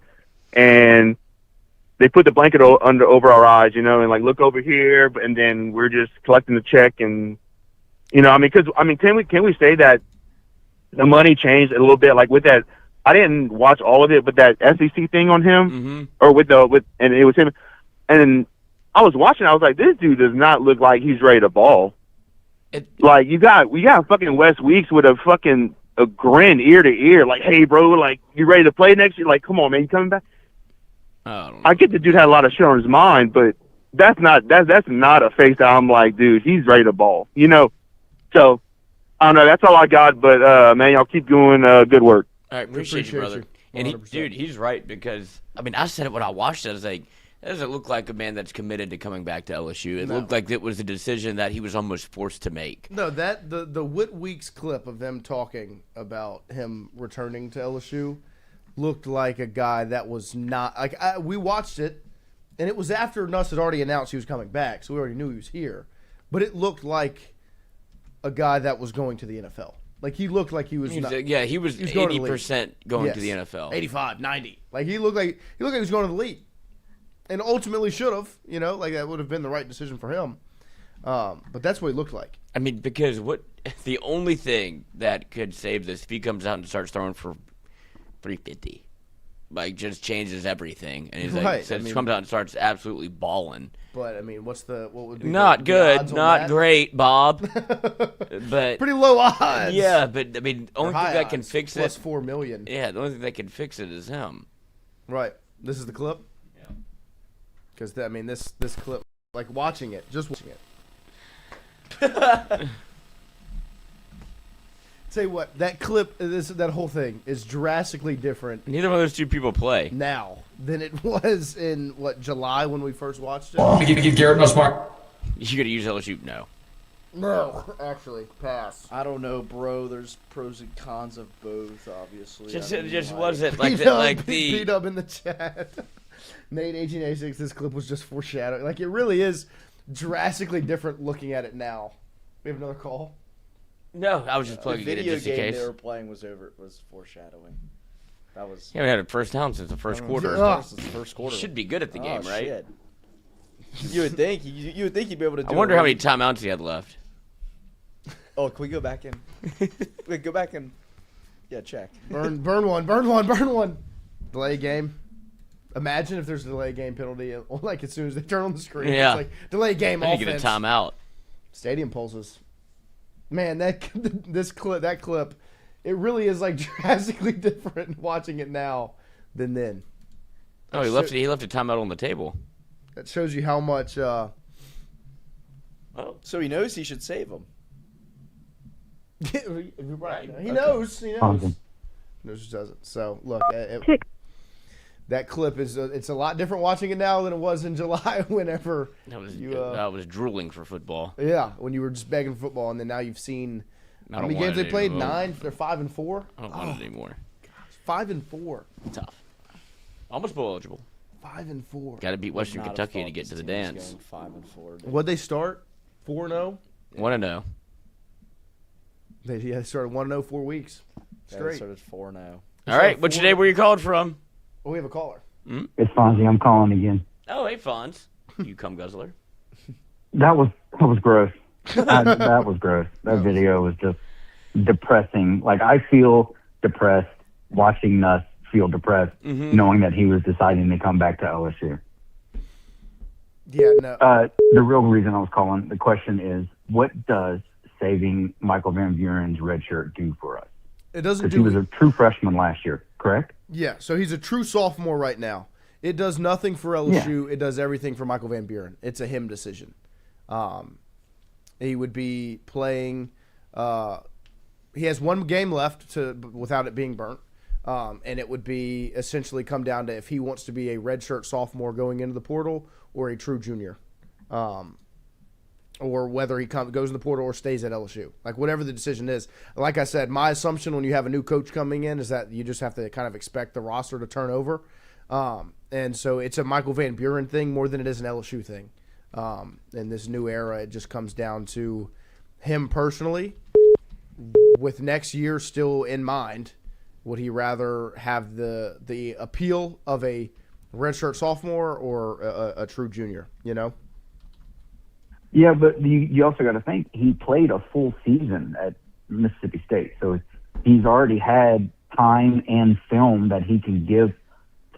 and they put the blanket over our eyes, you know, and like look over here, and then we're just collecting the check, and you know, I mean, can we say that the money changed a little bit, like with that. I didn't watch all of it, but that SEC thing on him, or and it was him, and I was watching. I was like, this dude does not look like he's ready to ball. Like we got fucking Wes Weeks with a grin ear to ear, like, hey bro, like you ready to play next year? Like, come on man, you coming back? I get the dude had a lot of shit on his mind, but that's not a face that I'm like, dude, he's ready to ball, you know. So I don't know. That's all I got, but man, y'all keep doing good work. All right, appreciate you, brother. And he's right, because I mean, I said it when I watched it. I was like, that doesn't look like a man that's committed to coming back to LSU. It looked like it was a decision that he was almost forced to make. No, that the Whit Weeks clip of them talking about him returning to LSU looked like a guy that was not like we watched it, and it was after Nuss had already announced he was coming back, so we already knew he was here. But it looked like a guy that was going to the NFL. Like, he looked like he was not. Yeah, he was 80% going to the NFL. 85, 90. Like, he looked like he was going to the league. And ultimately should have, you know, like that would have been the right decision for him. But that's what he looked like. I mean, because the only thing that could save this, if he comes out and starts throwing for 350, like, just changes everything. And he's like, comes out and starts absolutely balling. But I mean, what would be not good, not great, Bob. But pretty low odds. Yeah, but I mean, the only thing that can fix it, plus $4 million. Yeah, the only thing that can fix it is him. Right. This is the clip. Yeah. Because I mean, this clip, like watching it, just watching it. Say what, that clip, that whole thing is drastically different. Neither one of those two people play now than it was in, July when we first watched it? Give Garrett Nussmeier. You gonna use LSU? No, actually, pass. I don't know, bro. There's pros and cons of both, obviously. Just was it beat up in the chat. Nate 1886. This clip was just foreshadowing. Like, it really is drastically different looking at it now. We have another call. No, I was just plugging the it in video just in game case. they were playing was foreshadowing. That was. You haven't had a first down since the first quarter. First quarter. You should be good at the game, right? Shit. You would think you'd be able to do I wonder how many timeouts he had left. Oh, can we go back in? Wait, go back and check. Burn one. Delay game. Imagine if there's a delay game penalty, like as soon as they turn on the screen. Yeah. It's like delay game offense. You get a timeout. Stadium pulses. Man, that clip, it really is like drastically different watching it now than then. Oh, he left a timeout on the table. That shows you how much. So he knows he should save him. Right. He knows. Awesome. Knows he doesn't. So look, that clip is it's a lot different watching it now than it was in July. Whenever I was drooling for football. Yeah, when you were just begging for football, and then now you've seen how many games they played? 9. They're 5-4. I don't want it anymore. 5-4. Tough. Almost bowl eligible. 5-4. Got to beat Western Kentucky to get to the dance. 5-4. What'd they start? 4-0. 1-0. They started 1-0 4 weeks straight. They started 4-0. All right, which day were you called from? Oh, we have a caller. It's Fonzie. I'm calling again. Oh, hey, Fonz. You cum guzzler. That was gross. That was gross. That video was just depressing. Like, I feel depressed watching Nuss feel depressed knowing that he was deciding to come back to LSU. Yeah, no. The real reason I was calling, the question is, what does saving Michael Van Buren's red shirt do for us? It doesn't Because he was a true freshman last year, correct? Yeah, so he's a true sophomore right now. It does nothing for LSU. Yeah. It does everything for Michael Van Buren. It's a him decision. He would be playing. He has one game left without it being burnt, and it would be essentially come down to if he wants to be a redshirt sophomore going into the portal or a true junior, or whether he goes in the portal or stays at LSU. Like, whatever the decision is. Like I said, my assumption when you have a new coach coming in is that you just have to kind of expect the roster to turn over. And so it's a Michael Van Buren thing more than it is an LSU thing. In this new era, it just comes down to him personally, with next year still in mind. Would he rather have the appeal of a redshirt sophomore or a true junior, you know? Yeah, but you also got to think he played a full season at Mississippi State, so he's already had time and film that he can give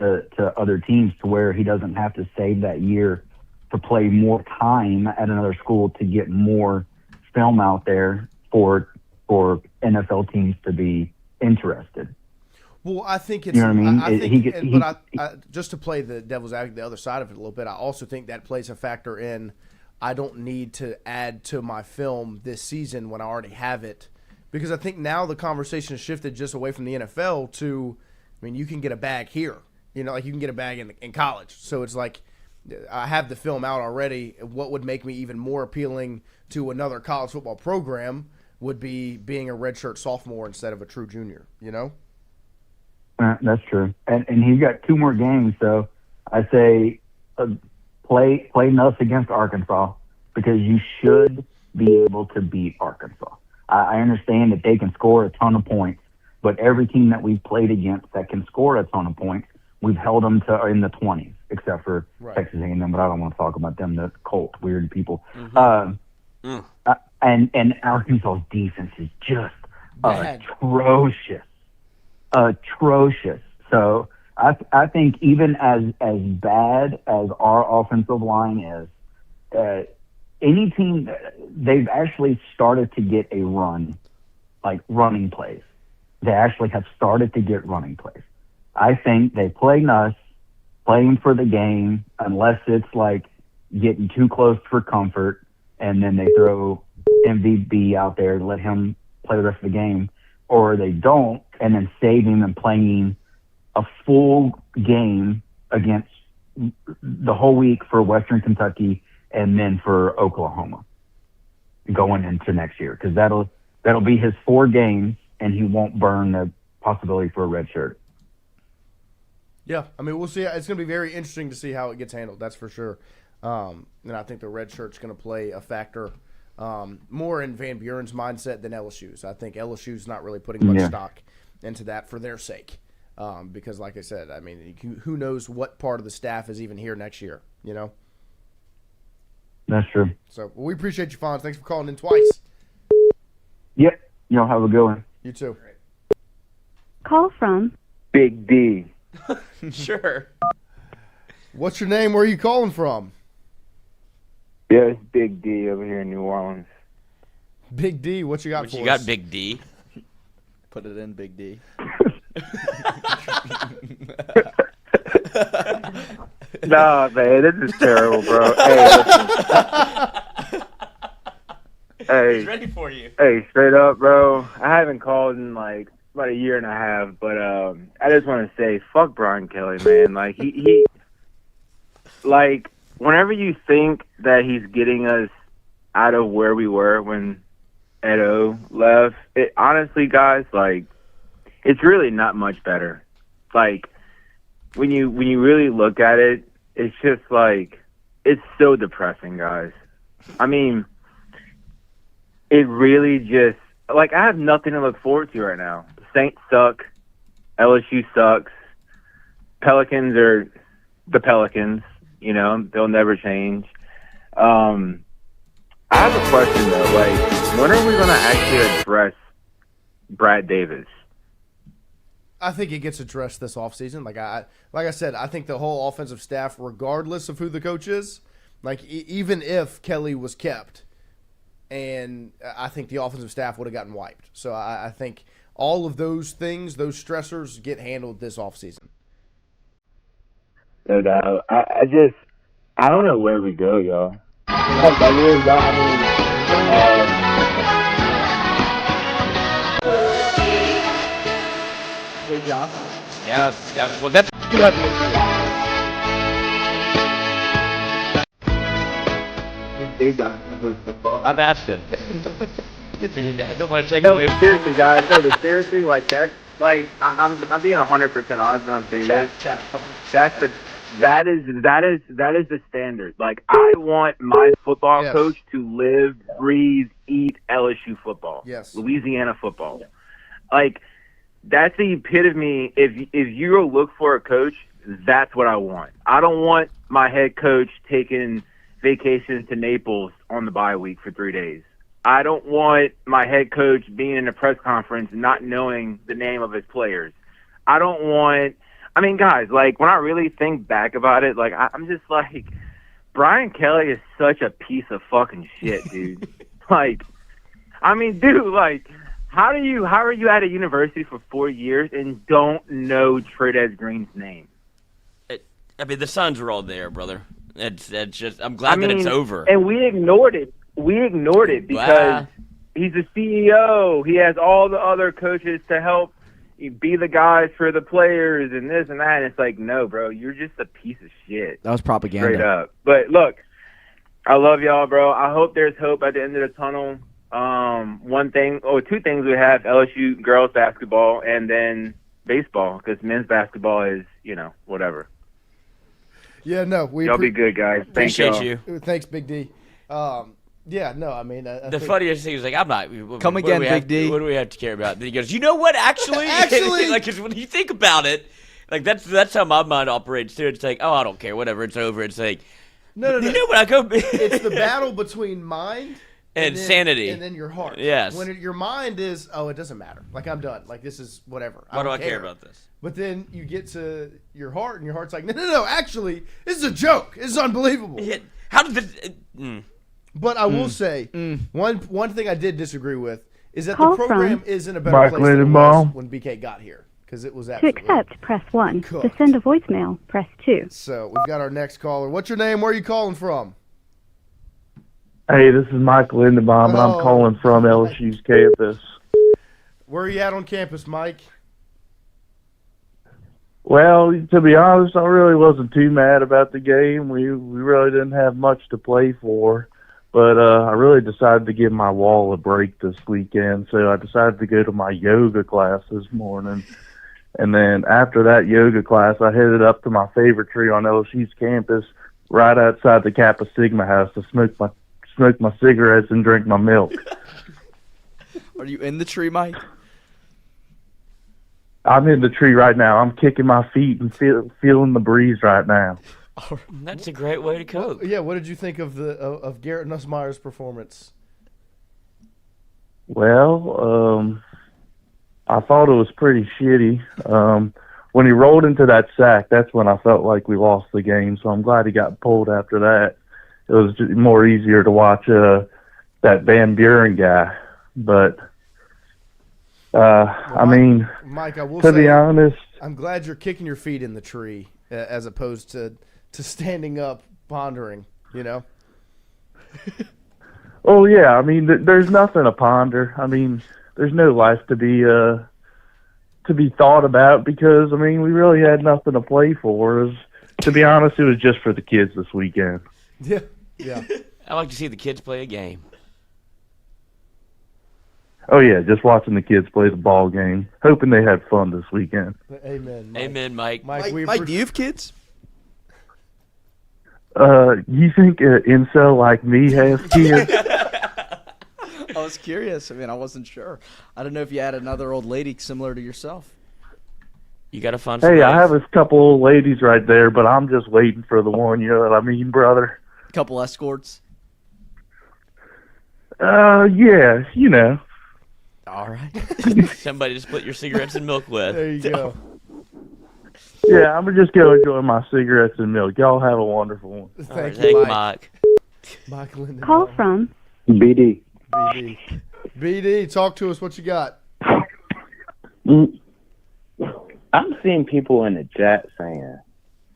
to other teams, to where he doesn't have to save that year to play more time at another school to get more film out there for NFL teams to be interested. Well, I think it's. You know what I mean? But just to play the devil's advocate, the other side of it a little bit, I also think that plays a factor in. I don't need to add to my film this season when I already have it, because I think now the conversation has shifted just away from the NFL to, I mean, you can get a bag here, you know, like you can get a bag in college. So it's like, I have the film out already. What would make me even more appealing to another college football program would be being a redshirt sophomore instead of a true junior, you know? That's true. And he's got 2 more games, so I say play Nuss against Arkansas, because you should be able to beat Arkansas. I understand that they can score a ton of points, but every team that we've played against that can score a ton of points, we've held them to in the 20s, except for Texas A&M, but I don't want to talk about them, the cult, weird people. And Arkansas's defense is just atrocious. So I think even as bad as our offensive line is, any team, they've actually started to get a run, like running plays. They actually have started to get running plays. I think they play Nuss, play him for the game, unless it's like getting too close for comfort, and then they throw MVB out there to let him play the rest of the game. or they don't, and then saving and playing a full game against the whole week for Western Kentucky and then for Oklahoma going into next year, because that'll be his 4 games, and he won't burn the possibility for a red shirt. Yeah, I mean, we'll see. It's going to be very interesting to see how it gets handled. That's for sure. And I think the red shirt's going to play a factor more in Van Buren's mindset than LSU's. I think LSU's not really putting much stock into that for their sake. Because, like I said, I mean, who knows what part of the staff is even here next year, you know? That's true. So, we appreciate you, Fonz. Thanks for calling in twice. Yep. Y'all have a good one. You too. Call from Big D. Sure. What's your name? Where are you calling from? Yeah, it's Big D over here in New Orleans. Big D, what you got What for you us? got, Big D? Put it in, Big D. Nah, man, this is terrible, bro. Hey, He's ready for you. Hey, straight up, bro. I haven't called in like about a year and a half, but I just want to say, fuck Brian Kelly, man. Like he, like whenever you think that he's getting us out of where we were when Edo left, it honestly, guys, like it's really not much better. Like when you really look at it, it's just like it's so depressing, guys. I mean, it really just like I have nothing to look forward to right now. Saints suck. LSU sucks. Pelicans are the Pelicans. You know, they'll never change. I have a question though. Like, when are we going to actually address Brad Davis? I think it gets addressed this offseason. Like I said, I think the whole offensive staff, regardless of who the coach is, like even if Kelly was kept, and I think the offensive staff would have gotten wiped. So I think all of those things, those stressors, get handled this offseason. No doubt. I don't know where we go, y'all. Good job. Yeah, well, that's good. I'm asking. I don't want to take away. Seriously, guys. No, but seriously, like that. Like I'm being 100% honest. And I'm saying that is the standard. Like I want my football coach to live, breathe, eat LSU football. Yes. Louisiana football. Like that's the epitome. If you go look for a coach, that's what I want. I don't want my head coach taking vacations to Naples on the bye week for 3 days. I don't want my head coach being in a press conference not knowing the name of his players. I don't want – I mean, guys, like, when I really think back about it, like, I'm just like, Brian Kelly is such a piece of fucking shit, dude. Like, I mean, dude, like, how are you at a university for 4 years and don't know Trez Green's name? I mean, the signs were all there, brother. It's just – I'm glad that it's over. And we ignored it. Because he's the CEO. He has all the other coaches to help be the guys for the players and this and that. And it's like, no, bro, you're just a piece of shit. That was propaganda. Straight up. But look, I love y'all, bro. I hope there's hope at the end of the tunnel. Two things we have: LSU girls basketball and then baseball, because men's basketball is, whatever. Yeah, no, y'all be good, guys. Appreciate you. Thanks, Big D. Yeah, no, I mean, the funniest thing is like, I'm not. Come again, Big D. What do we have to care about? Then he goes, you know what? Actually, like, 'cause when you think about it, like that's how my mind operates too. It's like, oh, I don't care, whatever, it's over. It's like, no. You know what? I go. It's the battle between mind and sanity, and then your heart. Yes. When your mind is, oh, it doesn't matter. Like, I'm done. Like, this is whatever. Why do I care about this? But then you get to your heart, and your heart's like, no. Actually, this is a joke. This is unbelievable. Yeah. How did this? But I will say, one thing I did disagree with is that Call the program from is in a better place than it was when BK got here, because it was to absolutely accept, press 1. cooked. To send a voicemail, press 2. So we've got our next caller. What's your name? Where are you calling from? Hey, this is Michael Lindenbaum, and I'm calling from LSU's campus. Where are you at on campus, Mike? Well, to be honest, I really wasn't too mad about the game. We really didn't have much to play for, but I really decided to give my wall a break this weekend, so I decided to go to my yoga class this morning. And then after that yoga class, I headed up to my favorite tree on LSU's campus, right outside the Kappa Sigma house, to smoke my cigarettes and drink my milk. Are you in the tree, Mike? I'm in the tree right now. I'm kicking my feet and feeling the breeze right now. That's a great way to cope. Yeah, what did you think of of Garrett Nussmeier's performance? Well, I thought it was pretty shitty. When he rolled into that sack, that's when I felt like we lost the game, so I'm glad he got pulled after that. It was just more easier to watch that Van Buren guy. But, I mean, Mike, I will to say, be honest, I'm glad you're kicking your feet in the tree as opposed to standing up pondering, you know? oh, yeah, I mean, there's nothing to ponder. I mean, there's no life to be thought about because, I mean, we really had nothing to play for. To be honest, it was just for the kids this weekend. Yeah, yeah. I like to see the kids play a game. Oh, yeah, just watching the kids play the ball game. Hoping they had fun this weekend. Amen, Mike. Amen, Mike. Mike, do you have kids? You think an incel like me has kids? I was curious. I mean, I wasn't sure. I don't know if you had another old lady similar to yourself. You got to find Hey, I have a couple old ladies right there, but I'm just waiting for the one, you know what I mean, brother? A couple escorts? Yeah, you know. All right. Somebody to split your cigarettes and milk with. There you go. Yeah, I'm just going to enjoy my cigarettes and milk. Y'all have a wonderful one. Thank Thank you, Mike. Mike Linden. Call from BD. BD, talk to us. What you got? I'm seeing people in the chat saying,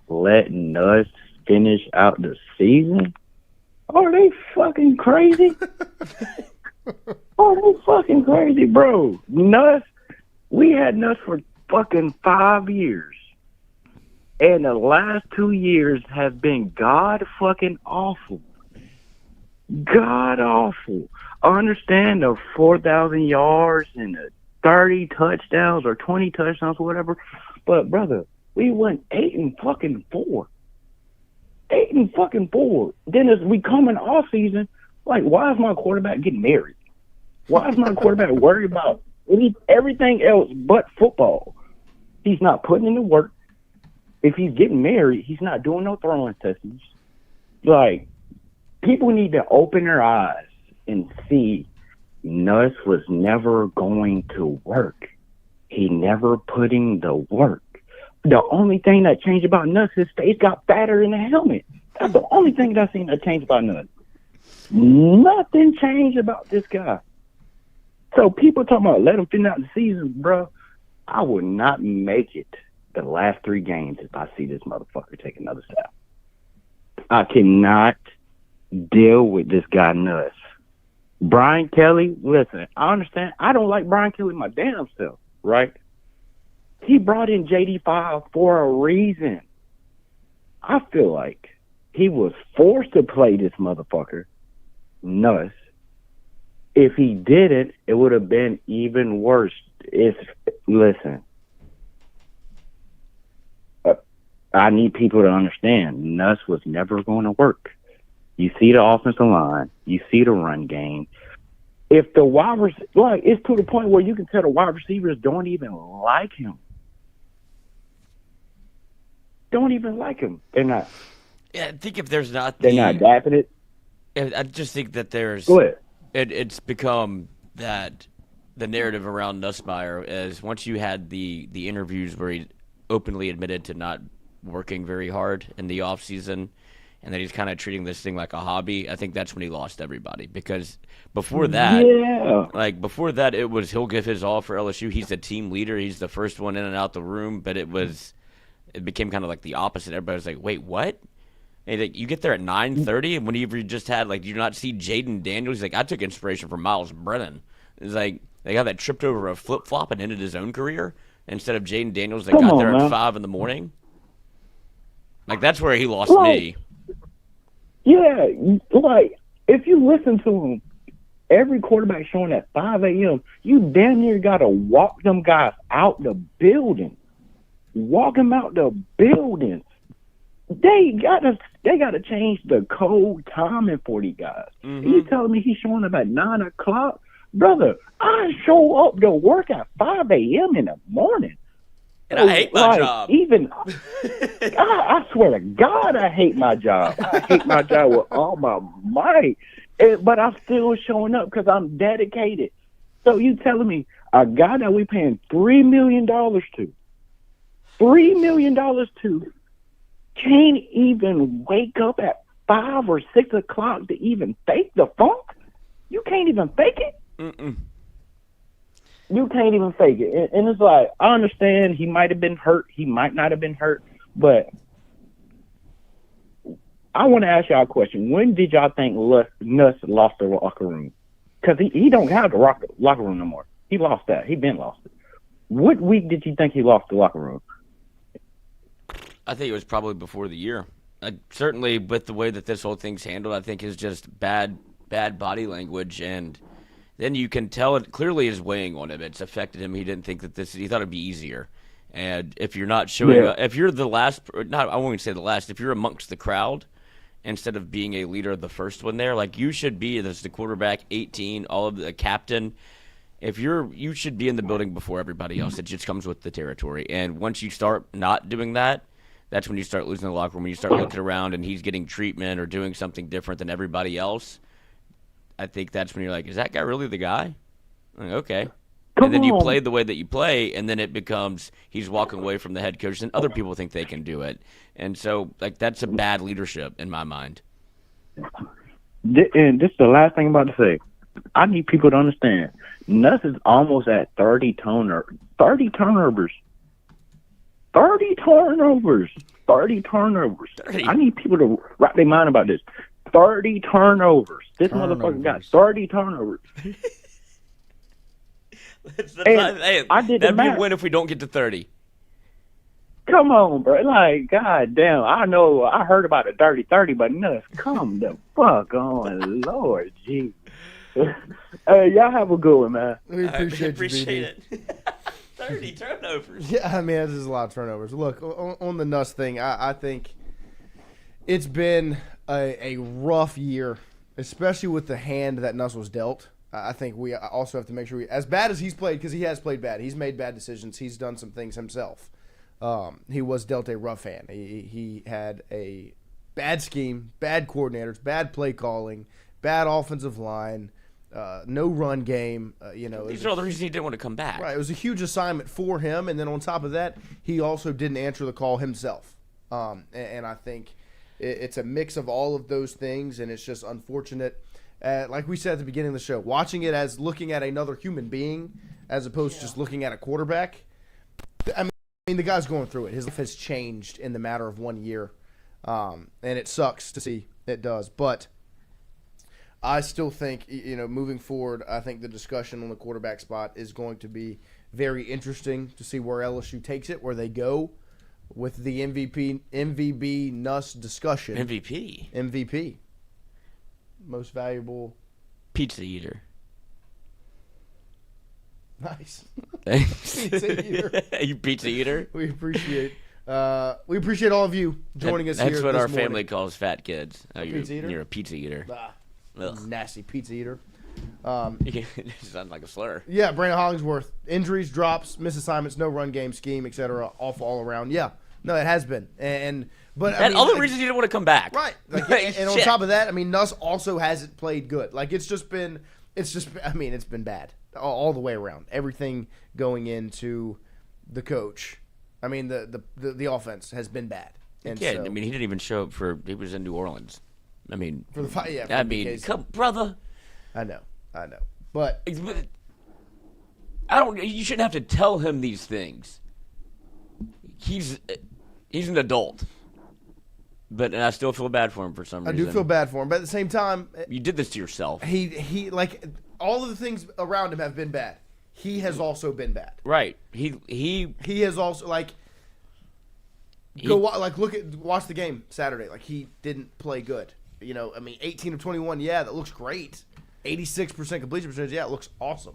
letting us finish out the season. Are they fucking crazy? Are they fucking crazy, bro? Nuss, we had Nuss for fucking 5 years. And the last 2 years have been god fucking awful. God awful. I understand the 4,000 yards and the 30 touchdowns or 20 touchdowns or whatever. But, brother, we went 8-4. 8-4. Then as we come in off season, like, why is my quarterback getting married? Why is my quarterback worried about everything else but football? He's not putting in the work. If he's getting married, he's not doing no throwing sessions. Like, people need to open their eyes and see Nuss was never going to work. He never put in the work. The only thing that changed about Nuss, his face got fatter in the helmet. That's the only thing that I've seen that changed about Nuss. Nothing changed about this guy. So people talking about let him finish out the season, bro. I would not make it the last 3 games if I see this motherfucker take another step. I cannot deal with this guy Nuss. Brian Kelly, listen, I understand. I don't like Brian Kelly my damn self, right? He brought in JD5 for a reason. I feel like he was forced to play this motherfucker, Nuss. If he didn't, it would have been even worse. Listen, I need people to understand, Nuss was never going to work. You see the offensive line. You see the run game. If the wide receivers, like, it's to the point where you can tell the wide receivers don't even like him. Don't even like him. They're not. Yeah, I think if there's not They're not adapting it. I just think that there's. Go ahead. It's become that the narrative around Nussmeier is once you had the interviews where he openly admitted to not working very hard in the off season, and that he's kind of treating this thing like a hobby. I think that's when he lost everybody, because before that, it was he'll give his all for LSU. He's the team leader. He's the first one in and out the room. But it became kind of like the opposite. Everybody was like, wait, what? And like, you get there at 9:30, and whenever you just had, like, do you not see Jaden Daniels? He's like, I took inspiration from Miles Brennan. It's like, The guy that tripped over a flip-flop and ended his own career instead of Jaden Daniels that Come got on, there man. at 5 in the morning. Like, that's where he lost Like, me. Yeah, like, if you listen to him, every quarterback showing at 5 a.m., you damn near got to walk them guys out the building. Walk them out the building. They gotta change the code timing for these guys. Mm-hmm. You telling me he's showing up at 9 o'clock? Brother, I show up to work at 5 a.m. in the morning. And I hate my job. Even, I swear to God, I hate my job. I hate my job with all my might. But I'm still showing up because I'm dedicated. So you telling me a guy that we paying $3 million to, $3 million to, can't even wake up at 5 or 6 o'clock to even fake the funk? You can't even fake it? Mm-mm. You can't even fake it. And it's like, I understand he might have been hurt. He might not have been hurt. But I want to ask y'all a question. When did y'all think Nuss lost the locker room? Because he don't have the locker room no more. He lost that. He been lost it. What week did you think he lost the locker room? I think it was probably before the year. Certainly with the way that this whole thing's handled, I think is just bad body language, and then you can tell it clearly is weighing on him. It's affected him. He didn't think that he thought it'd be easier. And if you're not showing up, if you're the last, I won't even say the last, if you're amongst the crowd, instead of being a leader, the first one there, like you should be as the quarterback, 18, all of the captain. You should be in the building before everybody else. It just comes with the territory. And once you start not doing that, that's when you start losing the locker room. When you start looking around and he's getting treatment or doing something different than everybody else, I think that's when you're like, is that guy really the guy? Like, okay. And then you play the way that you play, and then it becomes he's walking away from the head coach, and other people think they can do it. And so, like, that's a bad leadership in my mind. And this is the last thing I'm about to say. I need people to understand. Nuss is almost at 30 turnovers. 30 turnovers. 30 turnovers. 30 turnovers. 30. I need people to wrap their mind about this. 30 turnovers. This motherfucker got 30 turnovers. That'd be a win if we don't get to 30. Come on, bro. Like, goddamn. I know. I heard about a dirty 30, but Nuss, come the fuck on, Lord, jeez. Hey, y'all have a good one, man. We appreciate it. 30 turnovers. Yeah, I mean, this is a lot of turnovers. Look, on the Nuss thing, I think it's been a rough year, especially with the hand that Nuss was dealt. I think we also have to make sure, as bad as he's played, because he has played bad. He's made bad decisions. He's done some things himself. He was dealt a rough hand. He had a bad scheme, bad coordinators, bad play calling, bad offensive line, no run game. These are all the reasons he didn't want to come back. Right, it was a huge assignment for him, and then on top of that, he also didn't answer the call himself. And I think it's a mix of all of those things, and it's just unfortunate. Like we said at the beginning of the show, watching it as looking at another human being as opposed to just looking at a quarterback. I mean, the guy's going through it. His life has changed in the matter of 1 year, and it sucks to see. It does. But I still think, moving forward, I think the discussion on the quarterback spot is going to be very interesting to see where LSU takes it, where they go with the MVB Nuss discussion. MVP. Most valuable pizza eater. Nice. Thanks. Pizza eater. You pizza eater? We appreciate all of you joining us here. That's what this our morning. family calls fat kids. Oh, Pizza eater? You're a pizza eater. Nasty pizza eater. It sounds like a slur. Yeah, Brandon Hollingsworth. Injuries, drops, missed assignments, no run game scheme, etc. Awful all around. Yeah. No, it has been. But all the reasons you didn't want to come back. Right. And on top of that, I mean, Nuss also hasn't played good. Like, it's been bad all the way around. Everything going into the coach. I mean, the offense has been bad. And he didn't even show up he was in New Orleans. I mean, for the fight, yeah. Come, brother. I know. But you shouldn't have to tell him these things. He's an adult. But I still feel bad for him for some reason. I do feel bad for him, but at the same time, you did this to yourself. He like all of the things around him have been bad. he has also been bad. Right. He has also watch the game Saturday. Like, he didn't play good. 18 of 21. Yeah, that looks great. 86% completion percentage. Yeah, it looks awesome.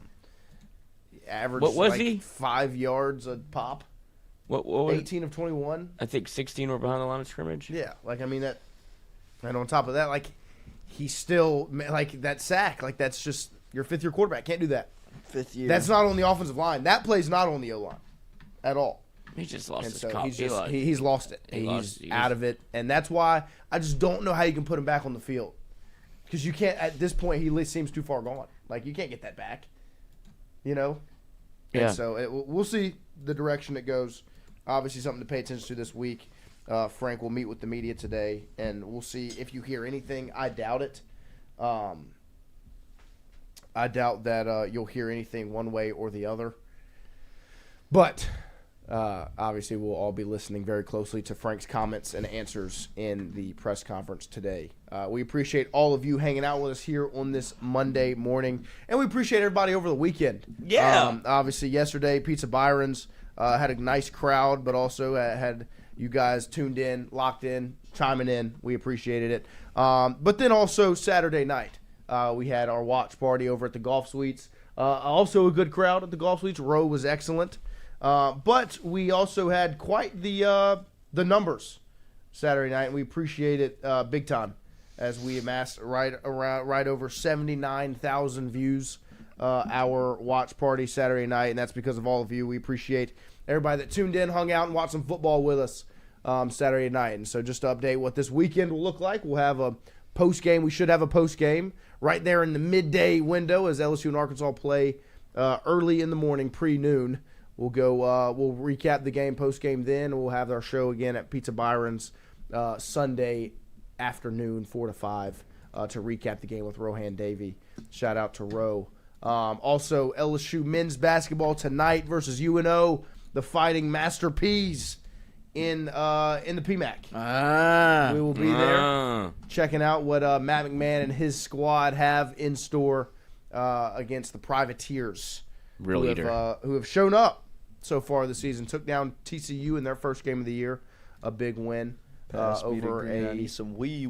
Average. What was he? 5 yards a pop. What was 18 of 21. I think 16 were behind the line of scrimmage. Yeah, that. And on top of that, he's still that sack. That's just your fifth-year quarterback can't do that. Fifth year. That's not on the offensive line. That play's not on the O line at all. He just lost his He's lost it. He's out of it, and that's why I just don't know how you can put him back on the field, because you can't at this point. He seems too far gone. You can't get that back. Yeah. And so we'll see the direction it goes. Obviously, something to pay attention to this week. Frank will meet with the media today, and we'll see if you hear anything. I doubt it. I doubt that you'll hear anything one way or the other. But obviously, we'll all be listening very closely to Frank's comments and answers in the press conference today. We appreciate all of you hanging out with us here on this Monday morning, and we appreciate everybody over the weekend. Yeah. Obviously, yesterday, Pizza Byron's had a nice crowd, but also had you guys tuned in, locked in, chiming in. We appreciated it. But then also Saturday night, we had our watch party over at the Golf Suites. Also a good crowd at the Golf Suites. Row was excellent. But we also had quite the numbers Saturday night, and we appreciate it big time as we amassed right over 79,000 views our watch party Saturday night, and that's because of all of you. We appreciate everybody that tuned in, hung out, and watched some football with us Saturday night. And so just to update what this weekend will look like, we'll have a post game. We should have a post game right there in the midday window as LSU and Arkansas play early in the morning, pre-noon. We'll go. We'll recap the game post game. Then we'll have our show again at Pizza Byron's Sunday afternoon, 4 to 5, to recap the game with Rohan Davey. Shout out to Ro. Also, LSU men's basketball tonight versus UNO, the Fighting Master P's in the PMAC. We will be there checking out what Matt McMahon and his squad have in store against the Privateers, who have shown up so far this season. Took down TCU in their first game of the year, a big win over a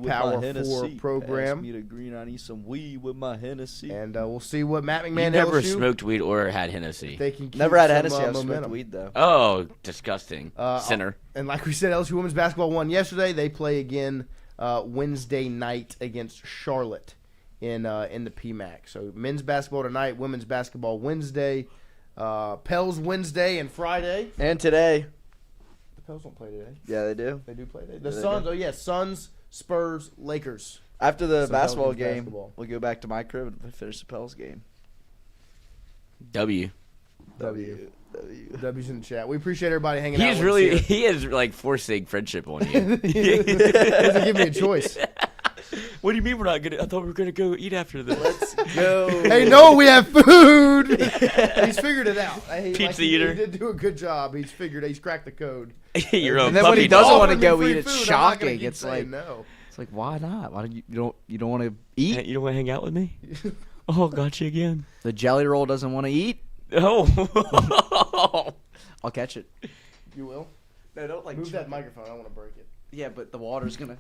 Power 4 program. Pass me the green, I need some weed with my Hennessy. And we'll see what Matt McMahon You never LSU, smoked weed or had Hennessy. They can Never had some, Hennessy. I've momentum. smoked weed, though. Oh, disgusting. Sinner. And like we said, LSU women's basketball won yesterday. They play again Wednesday night against Charlotte in the PMAC. So men's basketball tonight, women's basketball Wednesday, Pels Wednesday and Friday. And today. The Pels don't play today. Yeah, they do. They do play today. The Suns, Suns, Spurs, Lakers. After the Some basketball Pelicans game, basketball. we'll go back to my crib and finish the Pels game. W. W's in the chat. We appreciate everybody hanging out. He is like forcing friendship on you. He doesn't give me a choice. What do you mean we're not gonna? I thought we were gonna go eat after this. Let's go. Hey, no, we have food. He's figured it out. Pizza eater. He did do a good job. He's cracked the code. Your own and then when he doesn't want to go eat, it's food, shocking. It's like no. It's like, why not? Why don't you don't want to eat? Hey, you don't want to hang out with me? Oh, got you again. The jelly roll doesn't want to eat. Oh. I'll catch it. You will. No, don't like move that microphone. I don't want to break it. Yeah, but the water's gonna.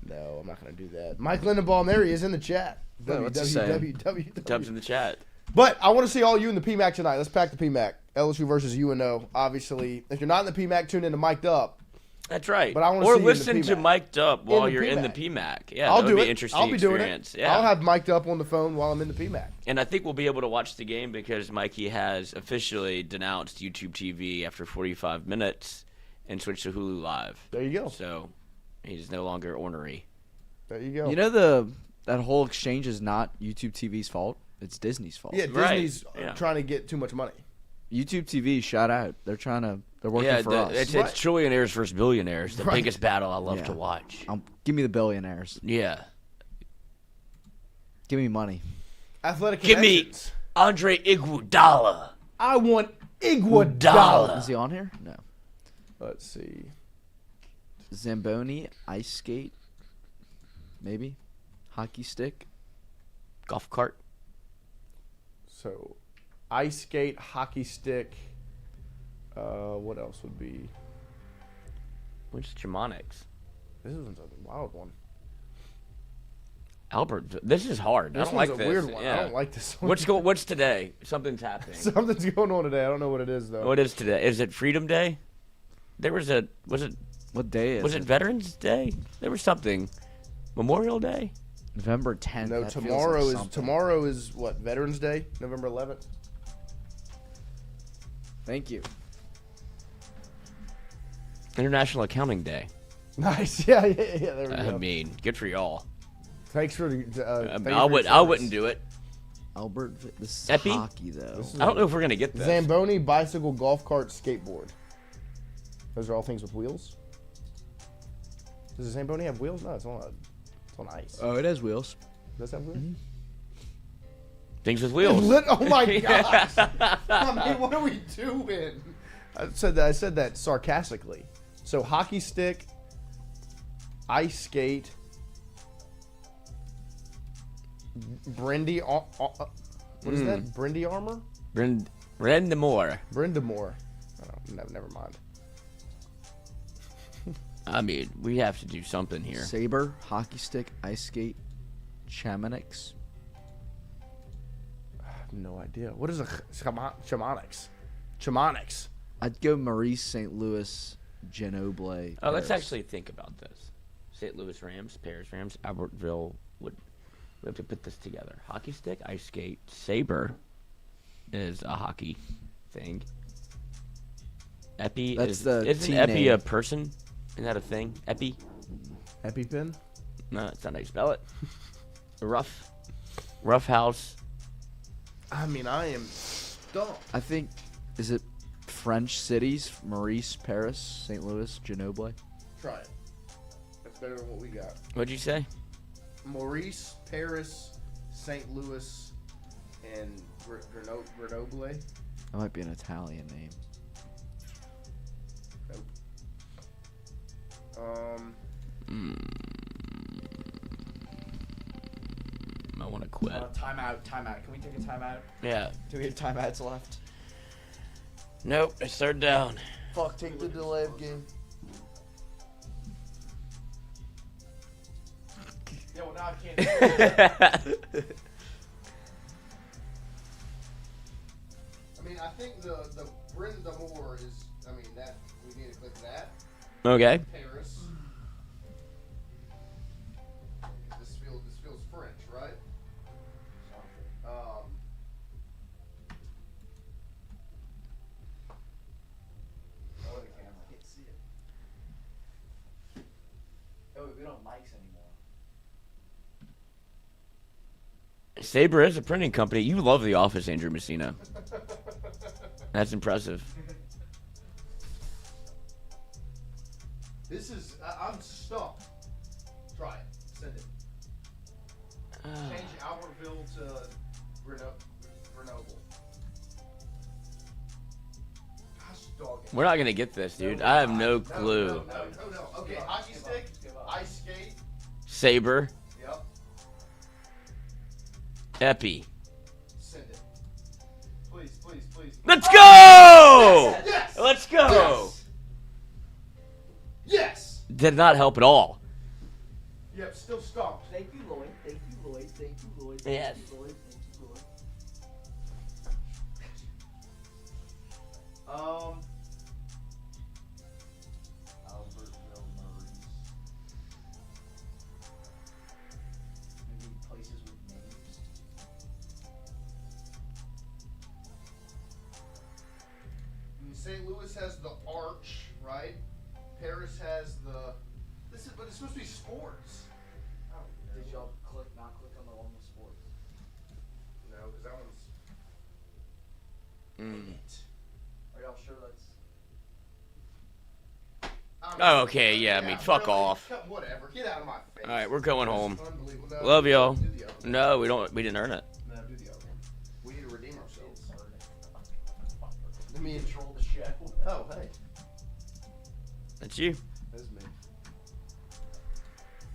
No, I'm not going to do that. Mike Lindenbaum, there he is in the chat. What's he saying? Tubbs in the chat. But I want to see all you in the PMAC tonight. Let's pack the PMAC. LSU versus UNO. Obviously, if you're not in the PMAC, tune in to Mic'd Up. That's right. But I want to or see listen you to Mic'd Up while you're in the PMAC. PMAC. Yeah, I'll that do would it. be an interesting I'll be experience. doing it. Yeah. I'll have Mic'd Up on the phone while I'm in the PMAC. And I think we'll be able to watch the game because Mikey has officially denounced YouTube TV after 45 minutes and switched to Hulu Live. There you go. So he's no longer ornery. There you go. You know that whole exchange is not YouTube TV's fault. It's Disney's fault. Yeah, Disney's trying to get too much money. YouTube TV, shout out. They're working for us. It's trillionaires versus billionaires. The biggest battle I love to watch. Give me the billionaires. Yeah. Give me money. Athletic Give me Andre Iguodala. I want Iguodala. Is he on here? No. Let's see. Zamboni, ice skate, maybe, hockey stick, golf cart. So, ice skate, hockey stick. What else would be? Which Chemonics? This one's a wild one. Albert, this is hard. This I don't one's like a this. weird one. Yeah. I don't like this one. What's today? Something's happening. Something's going on today. I don't know what it is though. What is today? Is it Freedom Day? Was it? What day is Was it Veterans Day? There was something. Memorial Day? November 10th. No, that feels tomorrow like is something. tomorrow is what? Veterans Day, November 11th. Thank you. International Accounting Day. Nice. Yeah. There we I go. mean, good for y'all. Thanks for the. I wouldn't do it. Albert, this is Epi? hockey though. I don't know if we're gonna get this. Zamboni, bicycle, golf cart, skateboard. Those are all things with wheels. Does the Zamboni have wheels? No, it's on ice. Oh, it has wheels. Does it have wheels? Mm-hmm. Things with wheels. Oh my gosh! I mean, what are we doing? I said that sarcastically. So hockey stick, ice skate, Brindy. What is that? Brindy armor? Brendamore. Brendamore. Oh, never mind. I mean, we have to do something here. Saber, hockey stick, ice skate, Chamonix. I have no idea. What is a Chamonix? Chamonix. I'd go Maurice St. Louis, Genoble. Oh, let's actually think about this. St. Louis Rams, Paris Rams, Albertville would. We have to put this together. Hockey stick, ice skate, Saber is a hockey thing. Epi isn't Epi a person? Isn't that a thing? Epi? EpiPen? No, it's not how you spell it. Rough house. I mean, I am stumped. I think, is it French cities? Maurice, Paris, St. Louis, Genoble? Try it. That's better than what we got. What'd you say? Maurice, Paris, St. Louis, and Grenoble. That might be an Italian name. I want to quit. Timeout. Can we take a timeout? Yeah. Do we have timeouts left? Nope, it's third down. Fuck, take the delay of game. Yeah, well, now I can't. I mean, I think the Brenda Moore is. I mean, that we need to click that. Okay. Paris. This feels French, right? Oh, the camera. I can't see it. Oh, we don't have mics anymore. Saber is a printing company. You love The Office, Andrew Messina. That's impressive. This is. I'm stumped. Try it. Send it. Change Albertville to Grenoble. Gosh, dog. We're not gonna get this, dude. I have no clue. No. Okay, hockey stick, ice skate. Saber. Yep. Epi. Send it. Please. Let's go! Yes! Let's go! Yes! Did not help at all. Yep, still stumped. Thank you, Lloyd. Yes. Albertville, Maurice. Maybe places with names. St. Louis has the arch, right? Paris has the. But it's supposed to be sports. Did y'all not click on the one with sports? No, because that one's. Are y'all sure that's... Oh, okay, yeah, I mean, fuck off. Whatever, get out of my face. All right, we're going home. Unbelievable. No, Love y'all. do the other one. No, we didn't earn it. No, do the other one. We need to redeem ourselves. Let me control the show. Oh, hey. That's you. That's me.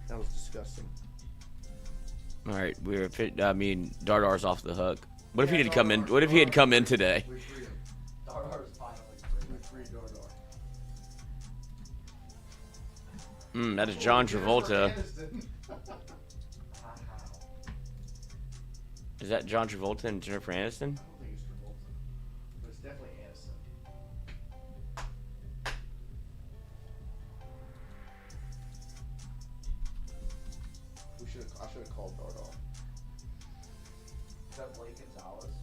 That was disgusting. All right, Dardar's off the hook. What if he did come in? What if he had come in today? We freed him. Dardar's finally We freed Dardar. That is John Travolta. Is that John Travolta and Jennifer Aniston? I don't think it's Travolta, but it's definitely Aniston. I should have called Dardar. Is that Blake Gonzalez?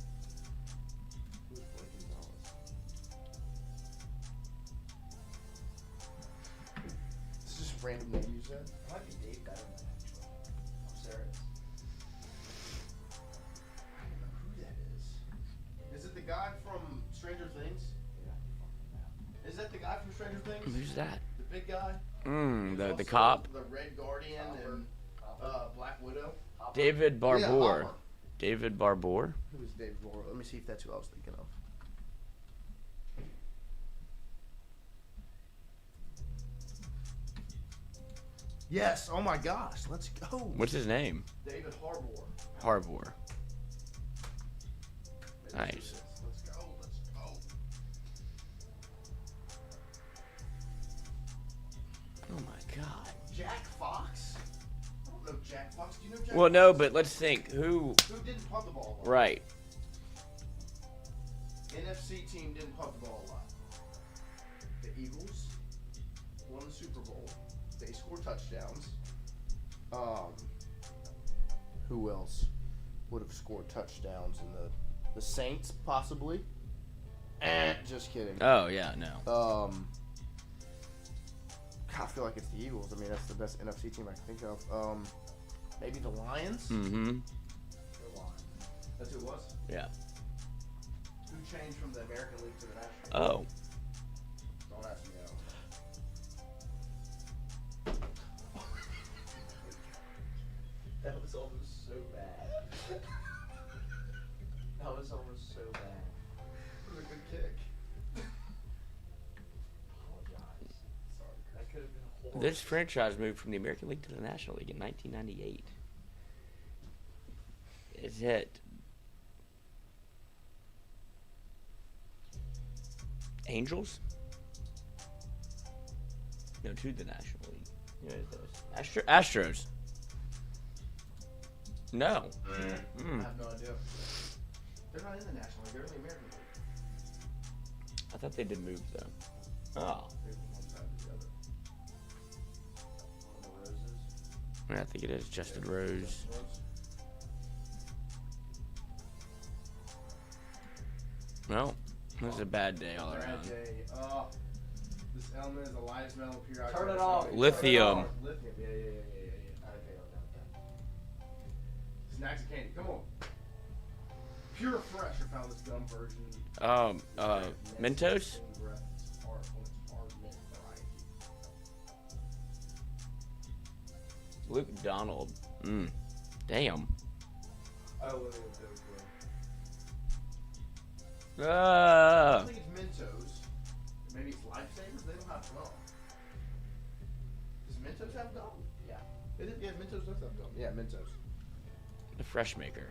Who's Blake Gonzalez? It's just a random name you said. It might be Dave Betterman, actually. I'm serious. I don't know who that is. Is it the guy from Stranger Things? Yeah. Is that the guy from Stranger Things? Who's that? The big guy? The cop. The Red Guardian and Black Widow. David Yeah, Barbour. Hopper. David Barbour. Who is David Barbour? Let me see if that's who I was thinking of. Yes. Oh my gosh. Let's go. What's his name? David Harbour. Harbour. Nice. Let's go. Let's go. Oh my God. Jack Fox? I don't know Jack Fox. Do you know Jack Well, Fox? no, but let's think. Who? Who didn't punt the ball a lot? Right. NFC team didn't punt the ball a lot. The Eagles won the Super Bowl. They scored touchdowns. Who else would have scored touchdowns in the Saints possibly? Just kidding. Oh yeah, no. I feel like it's the Eagles. I mean, that's the best NFC team I can think of. Maybe the Lions. Mm-hmm. That's who it was. Yeah. Who changed from the American League to the National? Oh. Don't ask me that. That was almost so bad. That was almost so bad. It was a good kick. Apologize. Sorry, that could have been horrible. This franchise moved from the American League to the National League in 1998. Is it Angels? No, to the National League. Yeah, it does. Astros. No. I have no idea. They're not in the National League. They're in the American League. I thought they did move though. Oh. They're from one side to the other. One of the Roses. Yeah, I think it is Justin Rose. Well, this is a bad day all Bad around. day. This element is a lightest metal periodic. Turn it off. Lithium. Lithium. Yeah. Okay. Snacks and candy. Come on. Pure Fresh. I found this gum version. Mentos? Luke Donald. Damn. Oh, I Ah. think it's Mentos. Maybe it's Lifesavers. They don't have gum. Does Mentos have gum? Yeah. Yeah, Mentos does have gum. Yeah, Mentos. The Fresh Maker.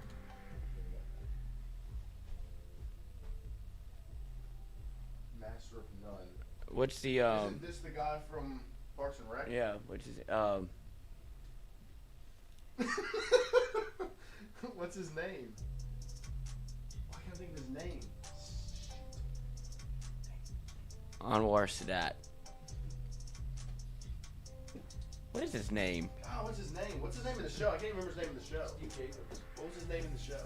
Master of None. What's the Isn't this the guy from Parks and Rec? Yeah, which is What's his name? Why can't I think of his name? Anwar Sadat. What is his name? God, what's his name? What's his name in the show? I can't remember his name in the show. Steve Jacobs. What was his name in the show?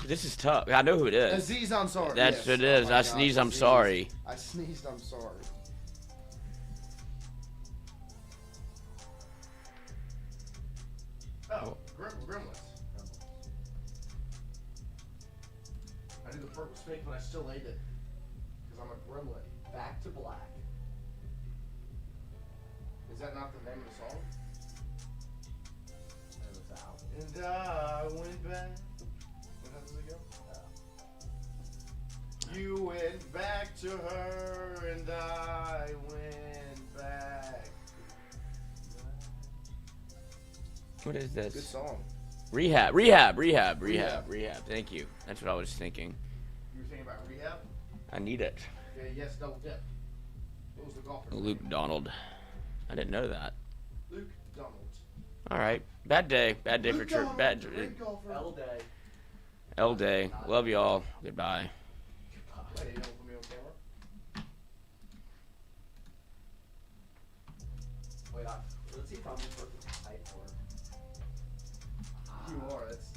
This is tough. I know who it is. Aziz Ansari. That's yes. what it is. Oh my I gosh, sneeze. I'm Aziz. sorry. I sneezed. I'm sorry. Oh, Gremlins. I knew the purple snake, but I still ate it because I'm a gremlin. Back to Black. Is that not the name of the song? That was the album. And I went back. How does it go? You went back to her, and I went back. What is this? Good song. Rehab. Thank you. That's what I was thinking. You were thinking about rehab? I need it. Okay, yes, double dip. What was the golfer? Luke Donald. I didn't know that. Luke Donald. All right. Bad day. Bad day for church. Bad Great golfer. L day. L day. Love y'all. Goodbye. Wait, you don't put me on camera? Wait, let's see if I'm perfect height for. You are. That's